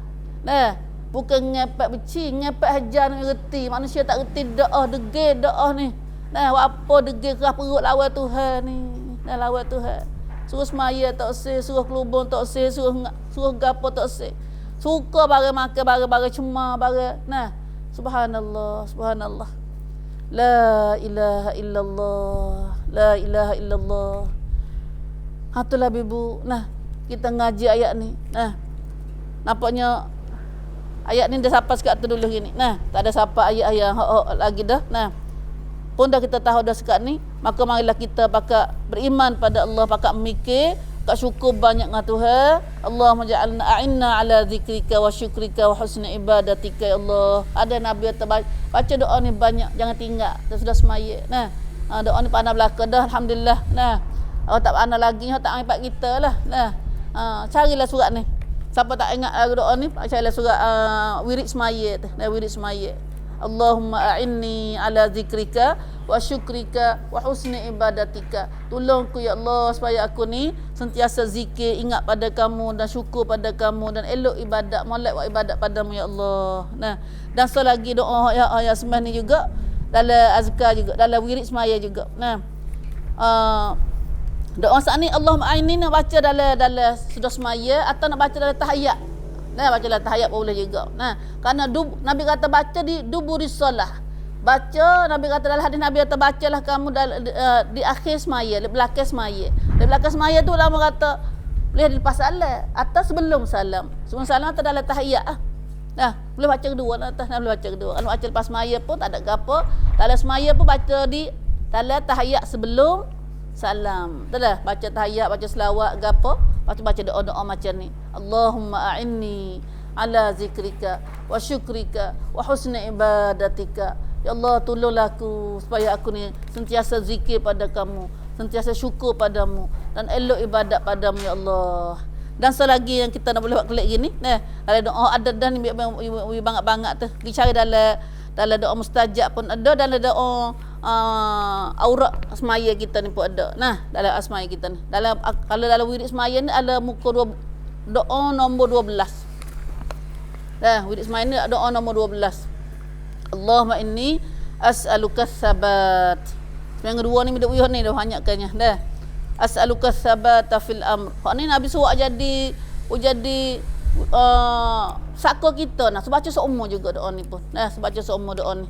Bukan ngepek beci, ngepek hajar ni reti. Manusia tak reti doa, degil doa ni. Apa degil kerah perut lawan Tuhan ni. Lawan Tuhan. Suruh semaya tak sih, suruh kelubung tak sih, suruh gapo tak sih. Suka barang makan, barang-barang cuma, barang. Subhanallah, subhanallah. La ilaha illallah. La ilaha illallah. Hatulah ibu. Kita ngaji ayat ni. Nampaknya ayat ni dah sampai sekat tu dulu gini. Tak ada siapa ayat-ayat lagi dah. Pun dah kita tahu dah sekat ni, maka marilah kita pakai beriman pada Allah, pakai mikir, pakai syukur banyak dengan Tuhan. Allahumma ja'alna a'inna ala zikrika wa syukrika wa husni ibadatika ya Allah. Ada Nabi baca doa ni banyak, jangan tinggal. Dah sudah semaya. Doa ni pandai belaka dah, alhamdulillah. Orang tak pandai lagi, orang tak angkat kita lah. Carilah surat ni. Siapa tak ingat lagu doa ni, carilah surat wirid semaya tu. Wirid semaya. Allahumma a'inni ala zikrika wa syukrika wa husni ibadatika. Tolongku ya Allah supaya aku ni sentiasa zikir, ingat pada kamu dan syukur pada kamu dan elok ibadat, molek buat ibadat padamu ya Allah. Dan selagi doa ya sembahyang ni juga dalam azkar juga, dalam wirid semaya juga. Doa saat ni Allahumma a'inni nak baca dalam sudah semaya atau nak baca dalam tahiyat. Baca dalam tahiyat boleh juga. Kerana Nabi kata baca di duburis solah. Baca, Nabi kata dalam hadis Nabi kata bacalah kamu di akhir semaya, di belakang semaya. Di belakang semaya tu lama kata boleh lepas salam atau sebelum salam. Sebelum salam atau dalam tahiyat boleh baca kedua boleh baca kedua. Kalau baca lepas semaya pun tak ada apa. Dalam semaya pun baca di dalam tahiyat sebelum salam. Itulah baca tahiyat, baca selawat gapo, baca doa-doa macam ni. Allahumma a'inni ala zikrika wa syukrika wa husni ibadatika. Ya Allah, tolonglah aku supaya aku ni sentiasa zikir pada kamu, sentiasa syukur padamu dan elok ibadat padamu ya Allah. Dan selagi yang kita nak boleh buat kelik gini, ada doa ada dah ni bangat-bangat tu. Pergi cari dalam doa mustajab pun ada, dalam doa aurat semaya kita ni pun ada. Dalam asmaya kita ni. Kalau dalam wirid semaya ni ada muka doa nombor 12. Wirid semaya ni doa nombor 12. Allahumma inni as'aluka tsabat. Yang kedua ni minta uyuh ni dah banyakkannya. As'aluka tsabata fil amr. Hak ni Nabi suruh jadi saka kita sebaca seumur juga doa ni pun. Sebaca seumur doa ni.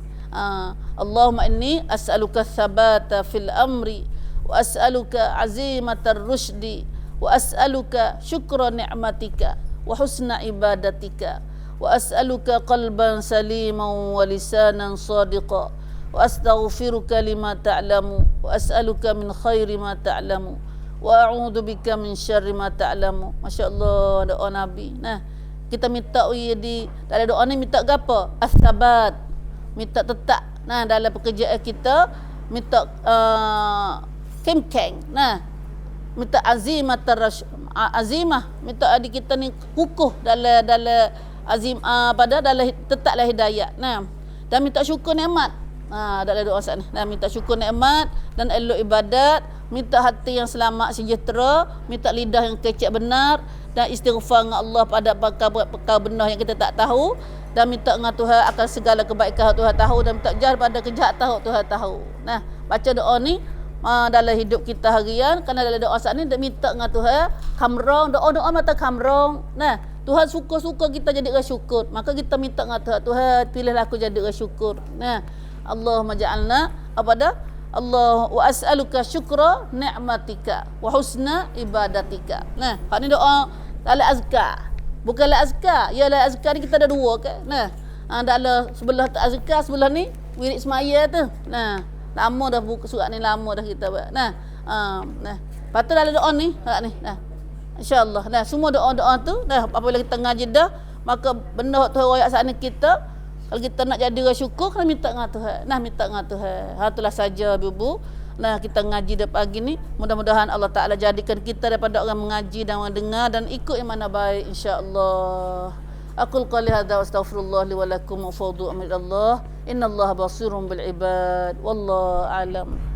Allahumma inni as'aluka tsabata fil amri wa as'aluka azimatar rusydi wa as'aluka syukra ni'matika wa husna ibadatika wa as'aluka qalban saliman wa lisanan sadiqa wa astaghfiruka lima ta'lamu wa as'aluka min khairi ma ta'lamu wa a'udzu bika min syarri ma ta'lamu. Masya-Allah doa Nabi. Kita minta di dalam doa ni minta gapo? As-sabat. Minta tetap dalam pekerjaan kita, minta kemkeng. Minta azimah, minta adik kita ni kukuh dalam azim dalam tetaplah hidayat. Dan minta syukur nikmat. Dalam doa saat ni. Minta syukur nikmat dan elok ibadat minta hati yang selamat sejahtera, minta lidah yang kecek benar, dan istighfar dengan Allah pada perkara benar yang kita tak tahu, dan minta dengan Tuhan akan segala kebaikan Tuhan tahu, dan minta jar pada kejahatan Tuhan tahu. Nah, baca doa ni dalam hidup kita harian, kerana dalam doa saat ni dia minta dengan Tuhan kamrong, doa-doa mata kamrong. Nah, Tuhan suka-suka kita jadi orang syukur, maka kita minta dengan Tuhan, Tuhan pilihlah aku jadi orang syukur. Nah, Allahumma ja'alna apa dah? Allah wa as'aluka syukra ni'matika wa husna ibadatika. Nah, hak ni doa dalam azkar. Bukanlah azkar, ialah azkar ni kita ada dua kan. Nah, dalam sebelah azkar, sebelah ni wirid semaya tu. Nah, lama dah buku surat ni, lama dah kita buat. Nah, nah. Lepas tu dalam doa ni, hak ni. Nah. Insya-Allah. Nah, semua doa-doa tu dah apabila kita ngaji dah, maka benda Tuhan royak saat ni kita, kalau kita nak jadi orang syukur, kena minta dengan Tuhan. Nah, minta dengan Tuhan. Itulah saja Ibu. Nah, kita ngaji dah pagi ni, mudah-mudahan Allah Taala jadikan kita daripada orang mengaji dan orang dengar dan ikut yang mana baik, insya-Allah. Aqul qali hadza wa astaghfirullah li wa lakum wa fawdu amri Allah. Innallaha basirun bil ibad. Wallahu a'lam.